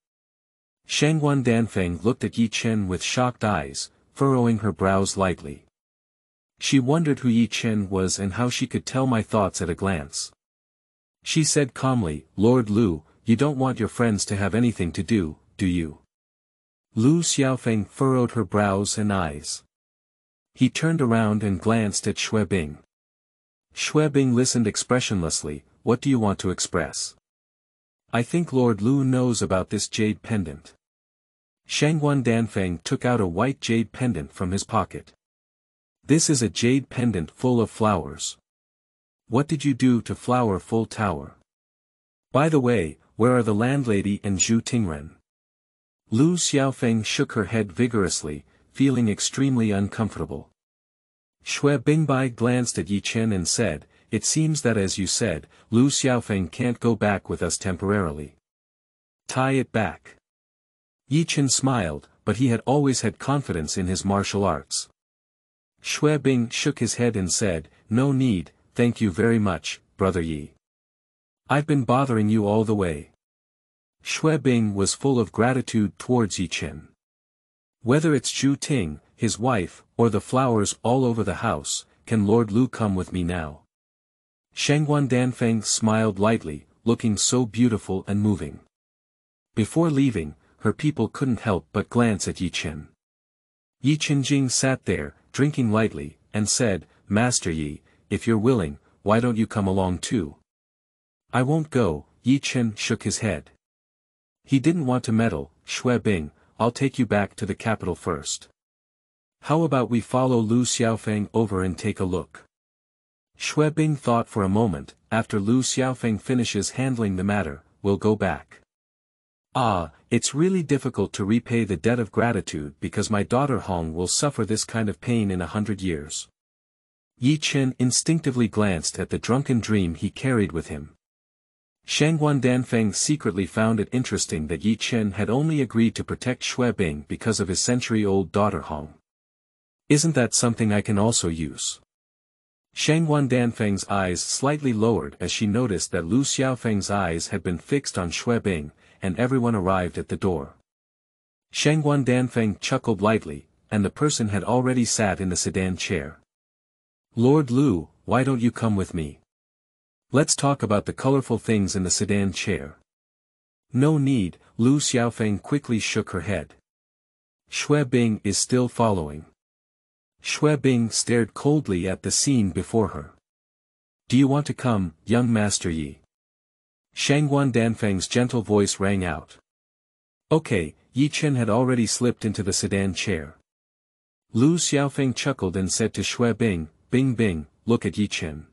Shangguan Danfeng looked at Ye Chen with shocked eyes, furrowing her brows lightly. She wondered who Ye Chen was and how she could tell my thoughts at a glance. She said calmly, Lord Lu, you don't want your friends to have anything to do you? Lu Xiaofeng furrowed her brows and eyes. He turned around and glanced at Xuebing. Xuebing listened expressionlessly. What do you want to express? I think Lord Lu knows about this jade pendant. Shangguan Danfeng took out a white jade pendant from his pocket. This is a jade pendant full of flowers. What did you do to Flowerful Tower? By the way, where are the landlady and Zhu Tingren? Lu Xiaofeng shook her head vigorously, feeling extremely uncomfortable. Xue Bingbai glanced at Ye Chen and said, it seems that as you said, Lu Xiaofeng can't go back with us temporarily. Tie it back. Ye Chen smiled, but he had always had confidence in his martial arts. Xue Bing shook his head and said, no need, thank you very much, Brother Yi. I've been bothering you all the way. Xue Bing was full of gratitude towards Ye Chen. Whether it's Zhu Ting, his wife, or the flowers all over the house, can Lord Lu come with me now? Shangguan Danfeng smiled lightly, looking so beautiful and moving. Before leaving, her people couldn't help but glance at Ye Chen. Ye Chenjing sat there, drinking lightly, and said, Master Yi, if you're willing, why don't you come along too? I won't go, Ye Chen shook his head. He didn't want to meddle. Xue Bing, I'll take you back to the capital first. How about we follow Lu Xiaofeng over and take a look? Xue Bing thought for a moment. After Lu Xiaofeng finishes handling the matter, we'll go back. It's really difficult to repay the debt of gratitude because my daughter Hong will suffer this kind of pain in 100 years. Ye Chen instinctively glanced at the drunken dream he carried with him. Shangguan Danfeng secretly found it interesting that Ye Chen had only agreed to protect Xue Bing because of his century-old daughter Hong. Isn't that something I can also use? Shangguan Danfeng's eyes slightly lowered as she noticed that Lu Xiaofeng's eyes had been fixed on Xue Bing, and everyone arrived at the door. Shangguan Danfeng chuckled lightly, and the person had already sat in the sedan chair. Lord Lu, why don't you come with me? Let's talk about the colorful things in the sedan chair. No need, Lu Xiaofeng quickly shook her head. Xue Bing is still following. Xue Bing stared coldly at the scene before her. Do you want to come, young Master Yi? Shangguan Danfeng's gentle voice rang out. Okay, Ye Chen had already slipped into the sedan chair. Lu Xiaofeng chuckled and said to Xue Bing, Bing Bing, look at Ye Chen.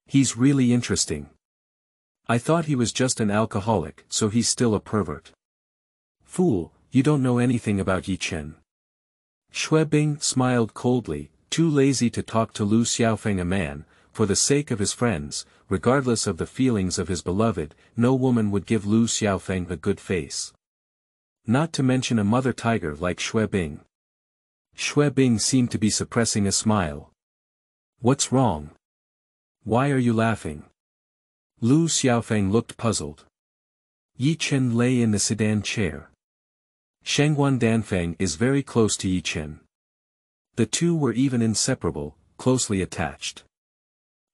He's really interesting. I thought he was just an alcoholic, so he's still a pervert. Fool, you don't know anything about Ye Chen. Xue Bing smiled coldly, too lazy to talk to Lu Xiaofeng, a man, for the sake of his friends, regardless of the feelings of his beloved, no woman would give Lu Xiaofeng a good face. Not to mention a mother tiger like Xue Bing. Xue Bing seemed to be suppressing a smile. What's wrong? Why are you laughing? Lu Xiaofeng looked puzzled. Ye Chen lay in the sedan chair. Shangguan Danfeng is very close to Ye Chen. The two were even inseparable, closely attached.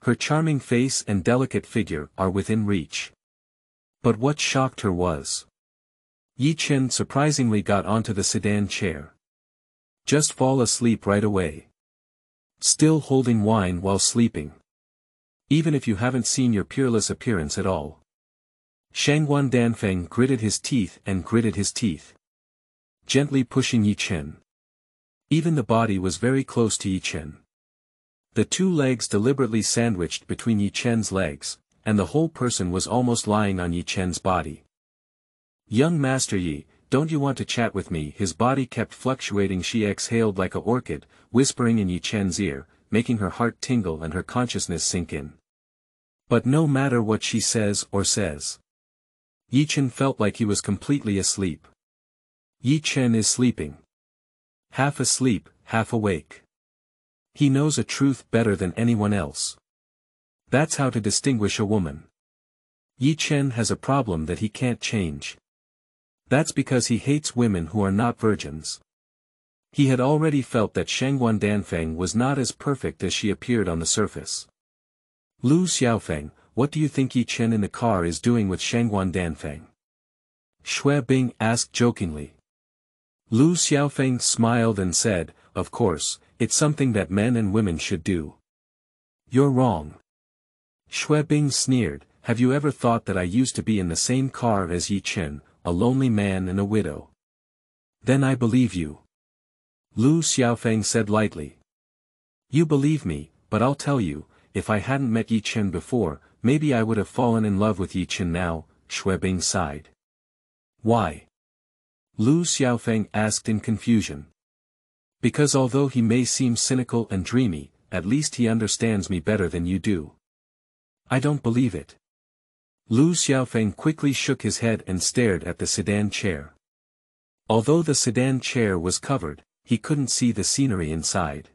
Her charming face and delicate figure are within reach. But what shocked her was, Ye Chen surprisingly got onto the sedan chair. Just fall asleep right away. Still holding wine while sleeping. Even if you haven't seen your peerless appearance at all. Shangguan Danfeng gritted his teeth and gritted his teeth. Gently pushing Ye Chen. Even the body was very close to Ye Chen. The two legs deliberately sandwiched between Ye Chen's legs, and the whole person was almost lying on Ye Chen's body. Young Master Yi, don't you want to chat with me? His body kept fluctuating. She exhaled like a orchid, whispering in Ye Chen's ear, making her heart tingle and her consciousness sink in. But no matter what she says, Ye Chen felt like he was completely asleep. Ye Chen is sleeping. Half asleep, half awake. He knows a truth better than anyone else. That's how to distinguish a woman. Ye Chen has a problem that he can't change. That's because he hates women who are not virgins. He had already felt that Shangguan Danfeng was not as perfect as she appeared on the surface. Lu Xiaofeng, what do you think Ye Chen in the car is doing with Shangguan Danfeng? Xue Bing asked jokingly. Lu Xiaofeng smiled and said, of course, It's something that men and women should do. You're wrong. Xue Bing sneered, have you ever thought that I used to be in the same car as Ye Chen, a lonely man and a widow? Then I believe you. Lu Xiaofeng said lightly. You believe me, but I'll tell you, if I hadn't met Ye Chen before, maybe I would have fallen in love with Ye Chen now, Xue Bing sighed. Why? Lu Xiaofeng asked in confusion. Because although he may seem cynical and dreamy, at least he understands me better than you do. I don't believe it. Lu Xiaofeng quickly shook his head and stared at the sedan chair. Although the sedan chair was covered, he couldn't see the scenery inside.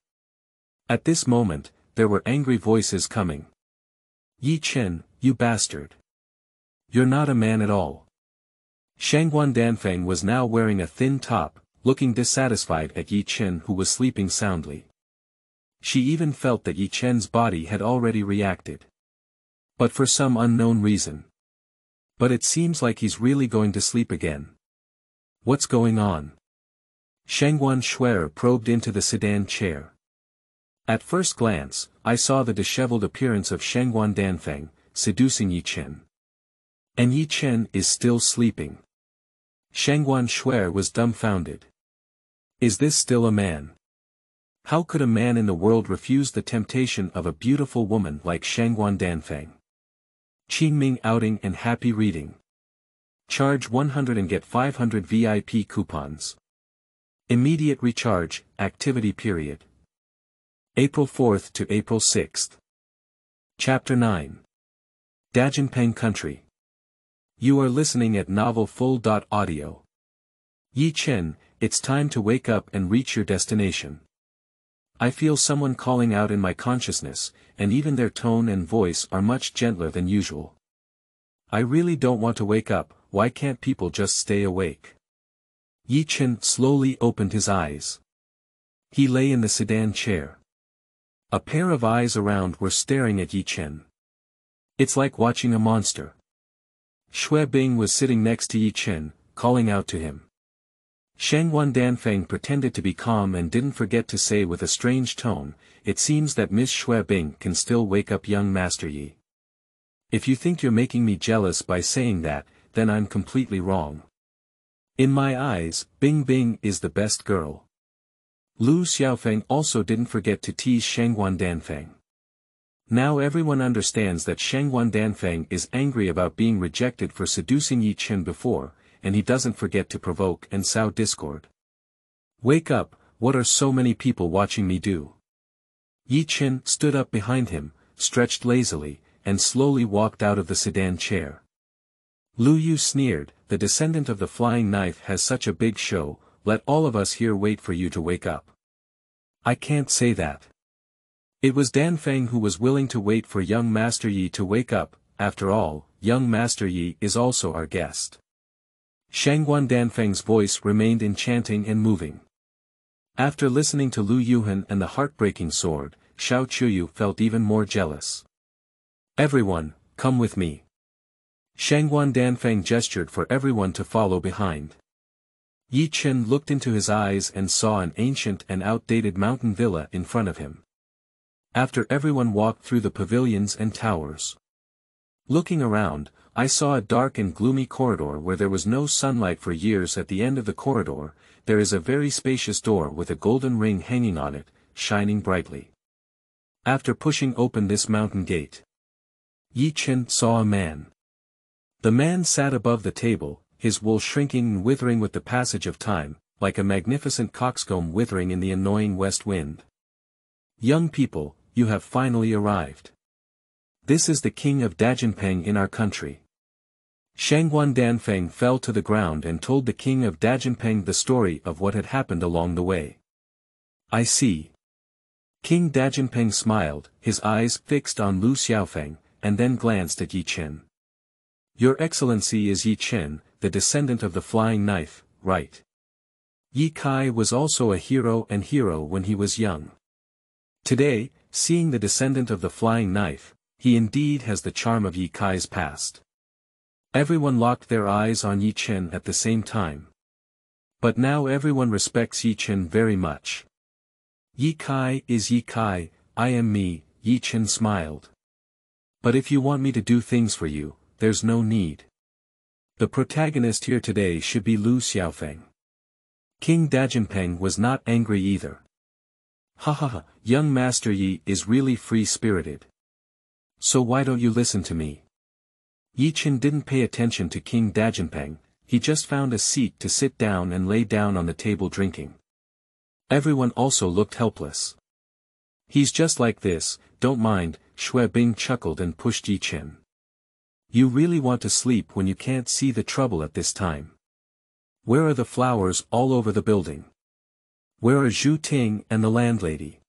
At this moment, there were angry voices coming. Ye Chen, you bastard. You're not a man at all. Shangguan Danfeng was now wearing a thin top, looking dissatisfied at Ye Chen who was sleeping soundly. She even felt that Ye Chen's body had already reacted. But for some unknown reason. But it seems like he's really going to sleep again. What's going on? Shangguan Shuer probed into the sedan chair. At first glance, I saw the disheveled appearance of Shangguan Danfeng, seducing Ye Chen. And Ye Chen is still sleeping. Shangguan Shuer was dumbfounded. Is this still a man? How could a man in the world refuse the temptation of a beautiful woman like Shangguan Danfeng? Qingming outing and happy reading. Charge 100 and get 500 VIP coupons. Immediate recharge, activity period. April 4th to April 6th. Chapter 9. Dajinpeng Country. You are listening at Novel Full.audio. Ye Chen, it's time to wake up and reach your destination. I feel someone calling out in my consciousness, and even their tone and voice are much gentler than usual. I really don't want to wake up, why can't people just stay awake? Ye Chen slowly opened his eyes. He lay in the sedan chair. A pair of eyes around were staring at Ye Chen. It's like watching a monster. Xue Bing was sitting next to Ye Chen, calling out to him. Shangguan Danfeng pretended to be calm and didn't forget to say with a strange tone, it seems that Miss Xue Bing can still wake up young Master Yi. If you think you're making me jealous by saying that, then I'm completely wrong. In my eyes, Bing Bing is the best girl. Lu Xiaofeng also didn't forget to tease Shangguan Danfeng. Now everyone understands that Shangguan Danfeng is angry about being rejected for seducing Ye Chen before, and he doesn't forget to provoke and sow discord. Wake up, what are so many people watching me do? Ye Chen stood up behind him, stretched lazily, and slowly walked out of the sedan chair. Lu Yu sneered, the descendant of the flying knife has such a big show, let all of us here wait for you to wake up. I can't say that. It was Danfeng who was willing to wait for young Master Yi to wake up, after all, young Master Yi is also our guest. Shangguan Danfeng's voice remained enchanting and moving. After listening to Lu Yuhan and the heartbreaking sword, Xiao Chuyu felt even more jealous. Everyone, come with me. Shangguan Danfeng gestured for everyone to follow behind. Ye Chen looked into his eyes and saw an ancient and outdated mountain villa in front of him. After everyone walked through the pavilions and towers. Looking around, I saw a dark and gloomy corridor where there was no sunlight for years. At the end of the corridor, there is a very spacious door with a golden ring hanging on it, shining brightly. After pushing open this mountain gate, Ye Chen saw a man. The man sat above the table, his wool shrinking and withering with the passage of time, like a magnificent coxcomb withering in the annoying west wind. Young people, you have finally arrived. This is the king of Dajinpeng in our country. Shangguan Danfeng fell to the ground and told the king of Dajinpeng the story of what had happened along the way. I see. King Dajinpeng smiled, his eyes fixed on Lu Xiaofeng, and then glanced at Ye Chen. Your Excellency is Ye Chen, the descendant of the flying knife, right? Ye Kai was also a hero when he was young. Today, seeing the descendant of the flying knife, he indeed has the charm of Ye Kai's past. Everyone locked their eyes on Ye Chen at the same time. But now everyone respects Ye Chen very much. Ye Kai is Ye Kai, I am me, Ye Chen smiled. But if you want me to do things for you, there's no need. The protagonist here today should be Lu Xiaofeng. King Dajinpeng was not angry either. Ha ha ha, young Master Yi is really free-spirited. So why don't you listen to me? Ye Chen didn't pay attention to King Dajinpeng, he just found a seat to sit down and lay down on the table drinking. Everyone also looked helpless. He's just like this, don't mind, Shui Bing chuckled and pushed Ye Chen. You really want to sleep when you can't see the trouble at this time. Where are the flowers all over the building? Where are Zhu Ting and the landlady?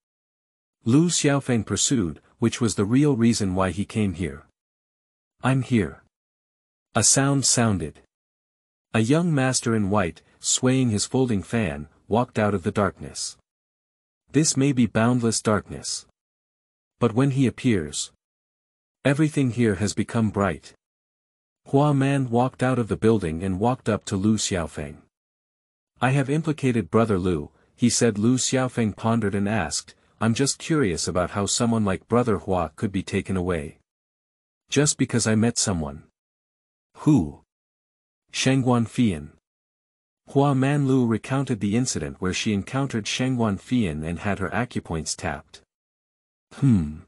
Lu Xiaofeng pursued, which was the real reason why he came here. I'm here. A sound sounded. A young master in white, swaying his folding fan, walked out of the darkness. This may be boundless darkness. But when he appears, everything here has become bright. Hua Man walked out of the building and walked up to Lu Xiaofeng. I have implicated Brother Lu, he said. Lu Xiaofeng pondered and asked, I'm just curious about how someone like Brother Hua could be taken away. Just because I met someone. Who? Shangguan Fian. Hua Man Lu recounted the incident where she encountered Shangguan Fian and had her acupoints tapped. Lu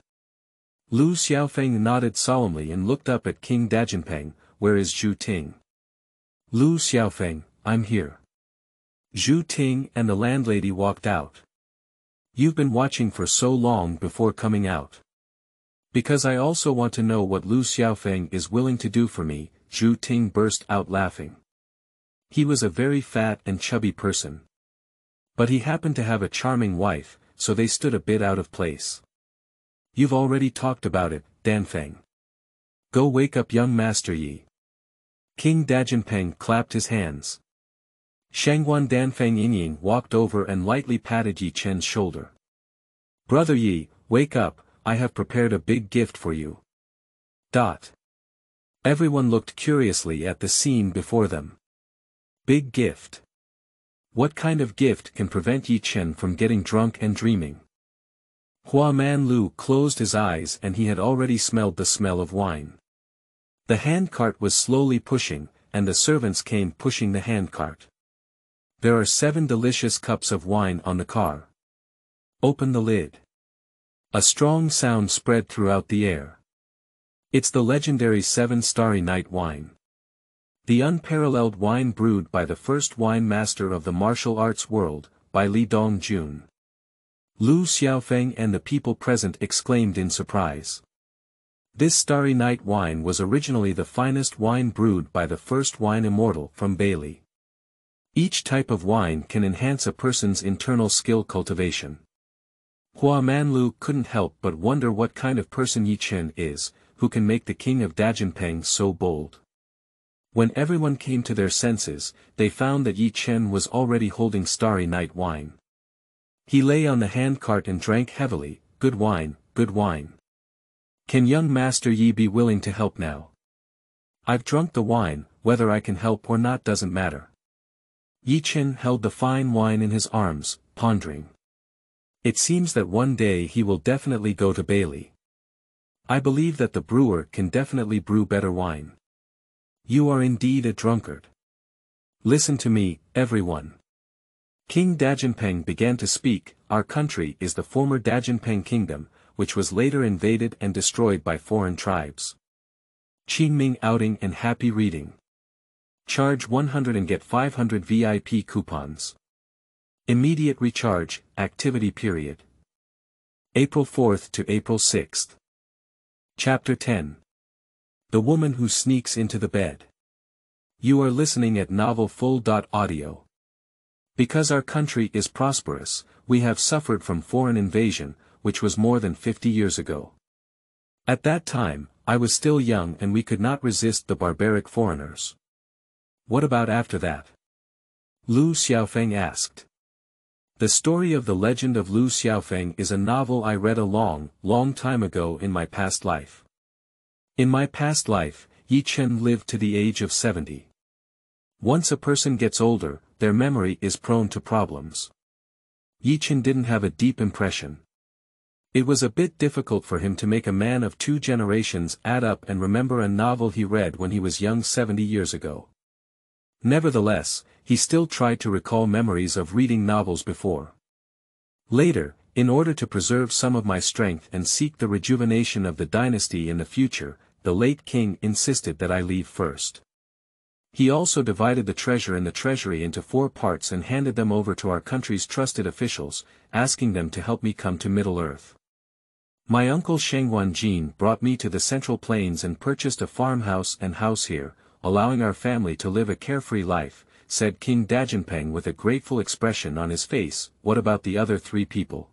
Xiaofeng nodded solemnly and looked up at King Dajinpeng. Where is Zhu Ting? Lu Xiaofeng, I'm here. Zhu Ting and the landlady walked out. You've been watching for so long before coming out. Because I also want to know what Lu Xiaofeng is willing to do for me, Zhu Ting burst out laughing. He was a very fat and chubby person. But he happened to have a charming wife, so they stood a bit out of place. You've already talked about it, Danfeng. Go wake up young Master Yi. King Dajinpeng clapped his hands. Shangguan Danfeng Yingying walked over and lightly patted Ye Chen's shoulder. Brother Yi, wake up, I have prepared a big gift for you. Everyone looked curiously at the scene before them. Big gift. What kind of gift can prevent Ye Chen from getting drunk and dreaming? Hua Man Lu closed his eyes and he had already smelled the smell of wine. The handcart was slowly pushing, and the servants came pushing the handcart. There are 7 delicious cups of wine on the car. Open the lid. A strong sound spread throughout the air. It's the legendary 7 Starry Night wine. The unparalleled wine brewed by the first wine master of the martial arts world, by Li Dongjun. Lu Xiaofeng and the people present exclaimed in surprise. This Starry Night wine was originally the finest wine brewed by the first wine immortal from Bailey. Each type of wine can enhance a person's internal skill cultivation. Hua Manlu couldn't help but wonder what kind of person Ye Chen is, who can make the king of Dajinpeng so bold. When everyone came to their senses, they found that Ye Chen was already holding Starry Night wine. He lay on the handcart and drank heavily. Good wine, good wine. Can young Master Yi be willing to help now? I've drunk the wine, whether I can help or not doesn't matter. Ye Chen held the fine wine in his arms, pondering. It seems that one day he will definitely go to Bailey. I believe that the brewer can definitely brew better wine. You are indeed a drunkard. Listen to me, everyone. King Dajinpeng began to speak. Our country is the former Dajinpeng kingdom, which was later invaded and destroyed by foreign tribes. Qingming outing and happy reading. Charge 100 and get 500 VIP coupons. Immediate recharge, activity period. April 4th to April 6th. Chapter 10. The Woman Who Sneaks into the Bed. You are listening at novelfull.audio. Because our country is prosperous, we have suffered from foreign invasion, which was more than 50 years ago. At that time, I was still young and we could not resist the barbaric foreigners. What about after that? Lu Xiaofeng asked. The story of the legend of Lu Xiaofeng is a novel I read a long, long time ago in my past life. In my past life, Ye Chen lived to the age of 70. Once a person gets older, their memory is prone to problems. Ye Chen didn't have a deep impression. It was a bit difficult for him to make a man of 2 generations add up and remember a novel he read when he was young 70 years ago. Nevertheless, he still tried to recall memories of reading novels before. Later, in order to preserve some of my strength and seek the rejuvenation of the dynasty in the future, the late king insisted that I leave first. He also divided the treasure in the treasury into 4 parts and handed them over to our country's trusted officials, asking them to help me come to Middle-earth. My uncle Shangguan brought me to the Central Plains and purchased a farmhouse and house here, allowing our family to live a carefree life, said King Dajinpeng with a grateful expression on his face. What about the other 3 people?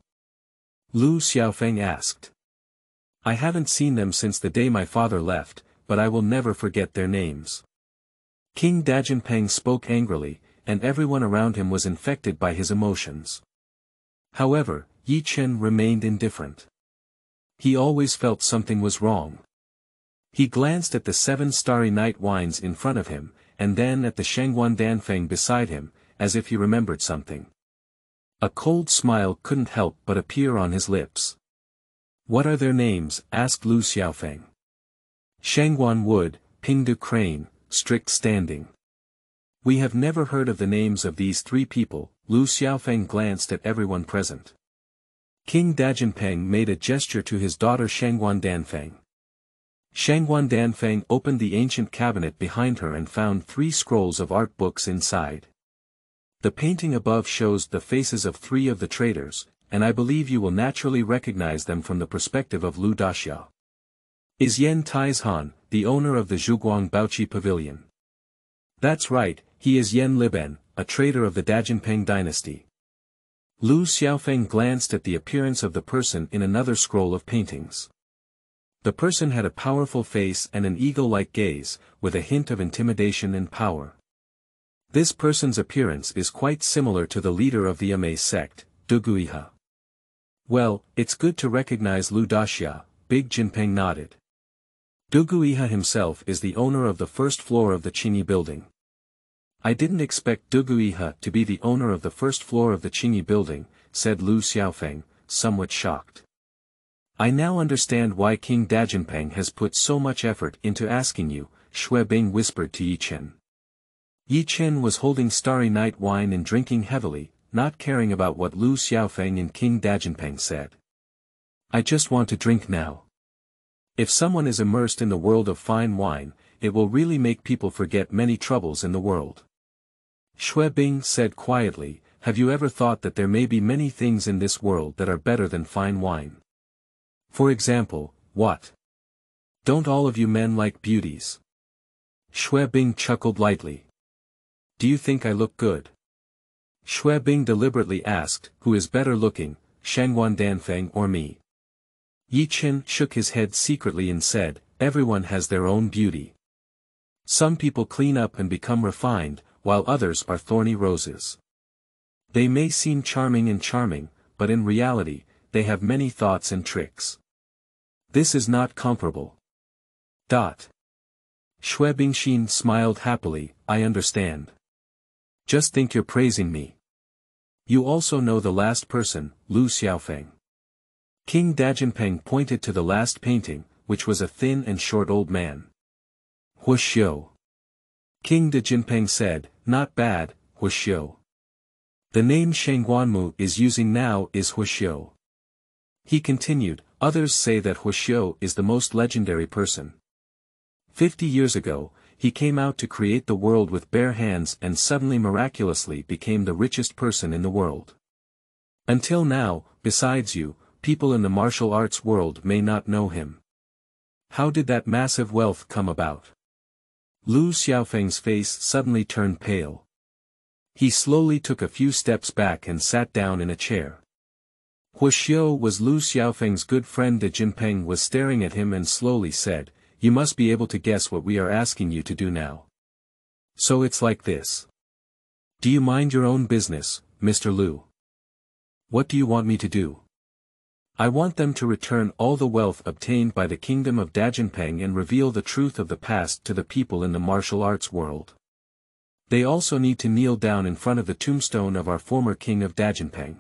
Lu Xiaofeng asked. I haven't seen them since the day my father left, but I will never forget their names. King Dajinpeng spoke angrily, and everyone around him was infected by his emotions. However, Ye Chen remained indifferent. He always felt something was wrong. He glanced at the 7 starry night wines in front of him, and then at the Shangguan Danfeng beside him, as if he remembered something. A cold smile couldn't help but appear on his lips. What are their names? Asked Lu Xiaofeng. Shangguan Wood, Pingdu Crane, Strict Standing. We have never heard of the names of these 3 people. Lu Xiaofeng glanced at everyone present. King Dajinpeng made a gesture to his daughter Shangguan Danfeng. Shangguan Danfeng opened the ancient cabinet behind her and found 3 scrolls of art books inside. The painting above shows the faces of 3 of the traders, and I believe you will naturally recognize them from the perspective of Lu Daxia. Is Yan Taizhan, the owner of the Zhuguang Baoqi Pavilion? That's right, he is Yan Liben, a trader of the Dajinpeng dynasty. Lu Xiaofeng glanced at the appearance of the person in another scroll of paintings. The person had a powerful face and an eagle-like gaze, with a hint of intimidation and power. This person's appearance is quite similar to the leader of the Ame sect, Duguiha. Well, it's good to recognize Lu Daxia, Big Jinpeng nodded. Duguiha himself is the owner of the 1st floor of the Qingyi building. I didn't expect Duguiha to be the owner of the 1st floor of the Qingyi building, said Lu Xiaofeng, somewhat shocked. I now understand why King Dajinpeng has put so much effort into asking you, Xue Bing whispered to Ye Chen. Ye Chen was holding starry night wine and drinking heavily, not caring about what Lu Xiaofeng and King Dajinpeng said. I just want to drink now. If someone is immersed in the world of fine wine, it will really make people forget many troubles in the world. Xue Bing said quietly, have you ever thought that there may be many things in this world that are better than fine wine? For example, what? Don't all of you men like beauties? Xue Bing chuckled lightly. Do you think I look good? Xue Bing deliberately asked, who is better looking, Shangguan Danfeng or me? Ye Chen shook his head secretly and said, everyone has their own beauty. Some people clean up and become refined, while others are thorny roses. They may seem charming, but in reality, they have many thoughts and tricks. This is not comparable. Xue Bingxin smiled happily, I understand. Just think you're praising me. You also know the last person, Lu Xiaofeng. King Dajinpeng pointed to the last painting, which was a thin and short old man. Wuxia. King Dajinpeng said, not bad, Wuxia. The name Shangguanmu is using now is Wuxia. He continued, others say that Wuxia is the most legendary person. 50 years ago, he came out to create the world with bare hands and suddenly miraculously became the richest person in the world. Until now, besides you, people in the martial arts world may not know him. How did that massive wealth come about? Lu Xiaofeng's face suddenly turned pale. He slowly took a few steps back and sat down in a chair. Wuxia was Lu Xiaofeng's good friend. Dajinpeng was staring at him and slowly said, you must be able to guess what we are asking you to do now. So it's like this. Do you mind your own business, Mr. Lu? What do you want me to do? I want them to return all the wealth obtained by the kingdom of Dajinpeng and reveal the truth of the past to the people in the martial arts world. They also need to kneel down in front of the tombstone of our former king of Dajinpeng.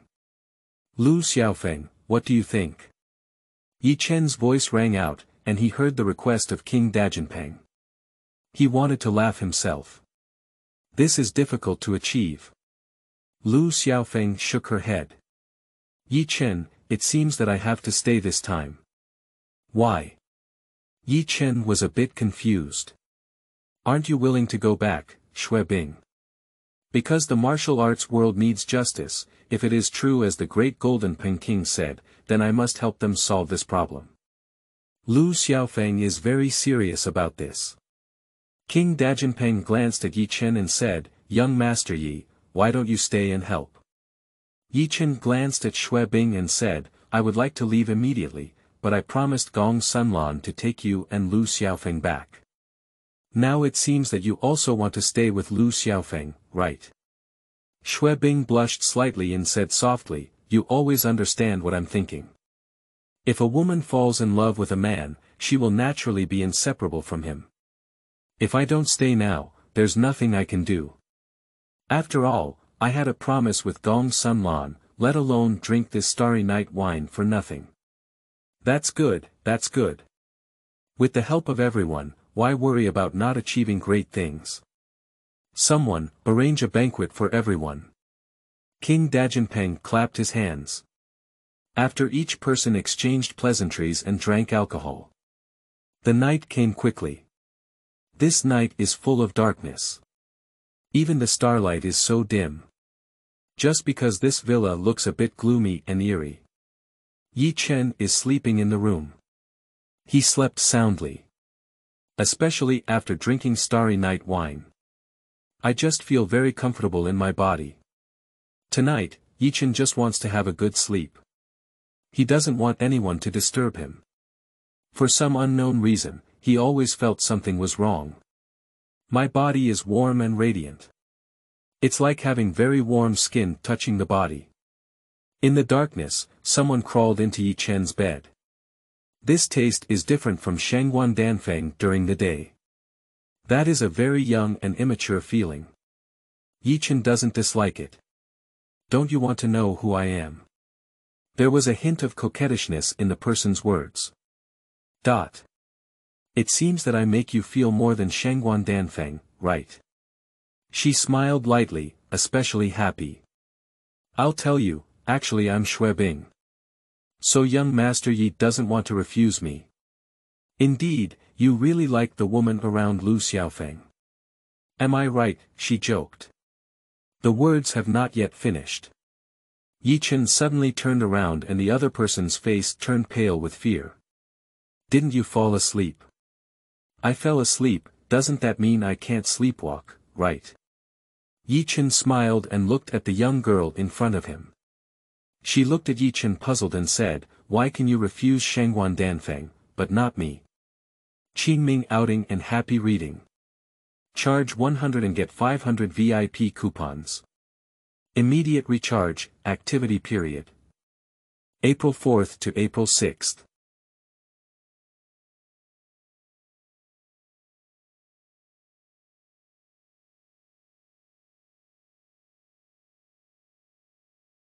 Lu Xiaofeng, what do you think? Ye Chen's voice rang out, and he heard the request of King Dajinpeng. He wanted to laugh himself. This is difficult to achieve. Lu Xiaofeng shook her head. Ye Chen, it seems that I have to stay this time. Why? Ye Chen was a bit confused. Aren't you willing to go back, Shui Bing? Because the martial arts world needs justice. If it is true as the great Golden Peng King said, then I must help them solve this problem. Lu Xiaofeng is very serious about this. King Dajinpeng glanced at Ye Chen and said, Young Master Yi, why don't you stay and help? Ye Chen glanced at Shui Bing and said, I would like to leave immediately, but I promised Gong Sunlan to take you and Lu Xiaofeng back. Now it seems that you also want to stay with Lu Xiaofeng, right? Shui Bing blushed slightly and said softly, You always understand what I'm thinking. If a woman falls in love with a man, she will naturally be inseparable from him. If I don't stay now, there's nothing I can do. After all, I had a promise with Gong Sunlan, let alone drink this starry night wine for nothing. That's good, that's good. With the help of everyone, why worry about not achieving great things? Someone, arrange a banquet for everyone. King Dajinpeng clapped his hands. After each person exchanged pleasantries and drank alcohol. The night came quickly. This night is full of darkness. Even the starlight is so dim. Just because this villa looks a bit gloomy and eerie. Ye Chen is sleeping in the room. He slept soundly. Especially after drinking starry night wine. I just feel very comfortable in my body. Tonight, Ye Chen just wants to have a good sleep. He doesn't want anyone to disturb him. For some unknown reason, he always felt something was wrong. My body is warm and radiant. It's like having very warm skin touching the body. In the darkness, someone crawled into Ye Chen's bed. This taste is different from Shangguan Danfeng during the day. That is a very young and immature feeling. Ye Chen doesn't dislike it. Don't you want to know who I am? There was a hint of coquettishness in the person's words. It seems that I make you feel more than Shangguan Danfeng, right? She smiled lightly, especially happy. I'll tell you, actually I'm Shui Bing. So young Master Yi doesn't want to refuse me. Indeed, you really like the woman around Lu Xiaofeng. Am I right? She joked. The words have not yet finished. Ye Chen suddenly turned around and the other person's face turned pale with fear. Didn't you fall asleep? I fell asleep, doesn't that mean I can't sleepwalk, right? Ye Chen smiled and looked at the young girl in front of him. She looked at Ye Chen puzzled and said, Why can you refuse Shangguan Danfeng, but not me? Qingming outing and happy reading. Charge 100 and get 500 VIP coupons. Immediate recharge, activity period. April 4th to April 6th.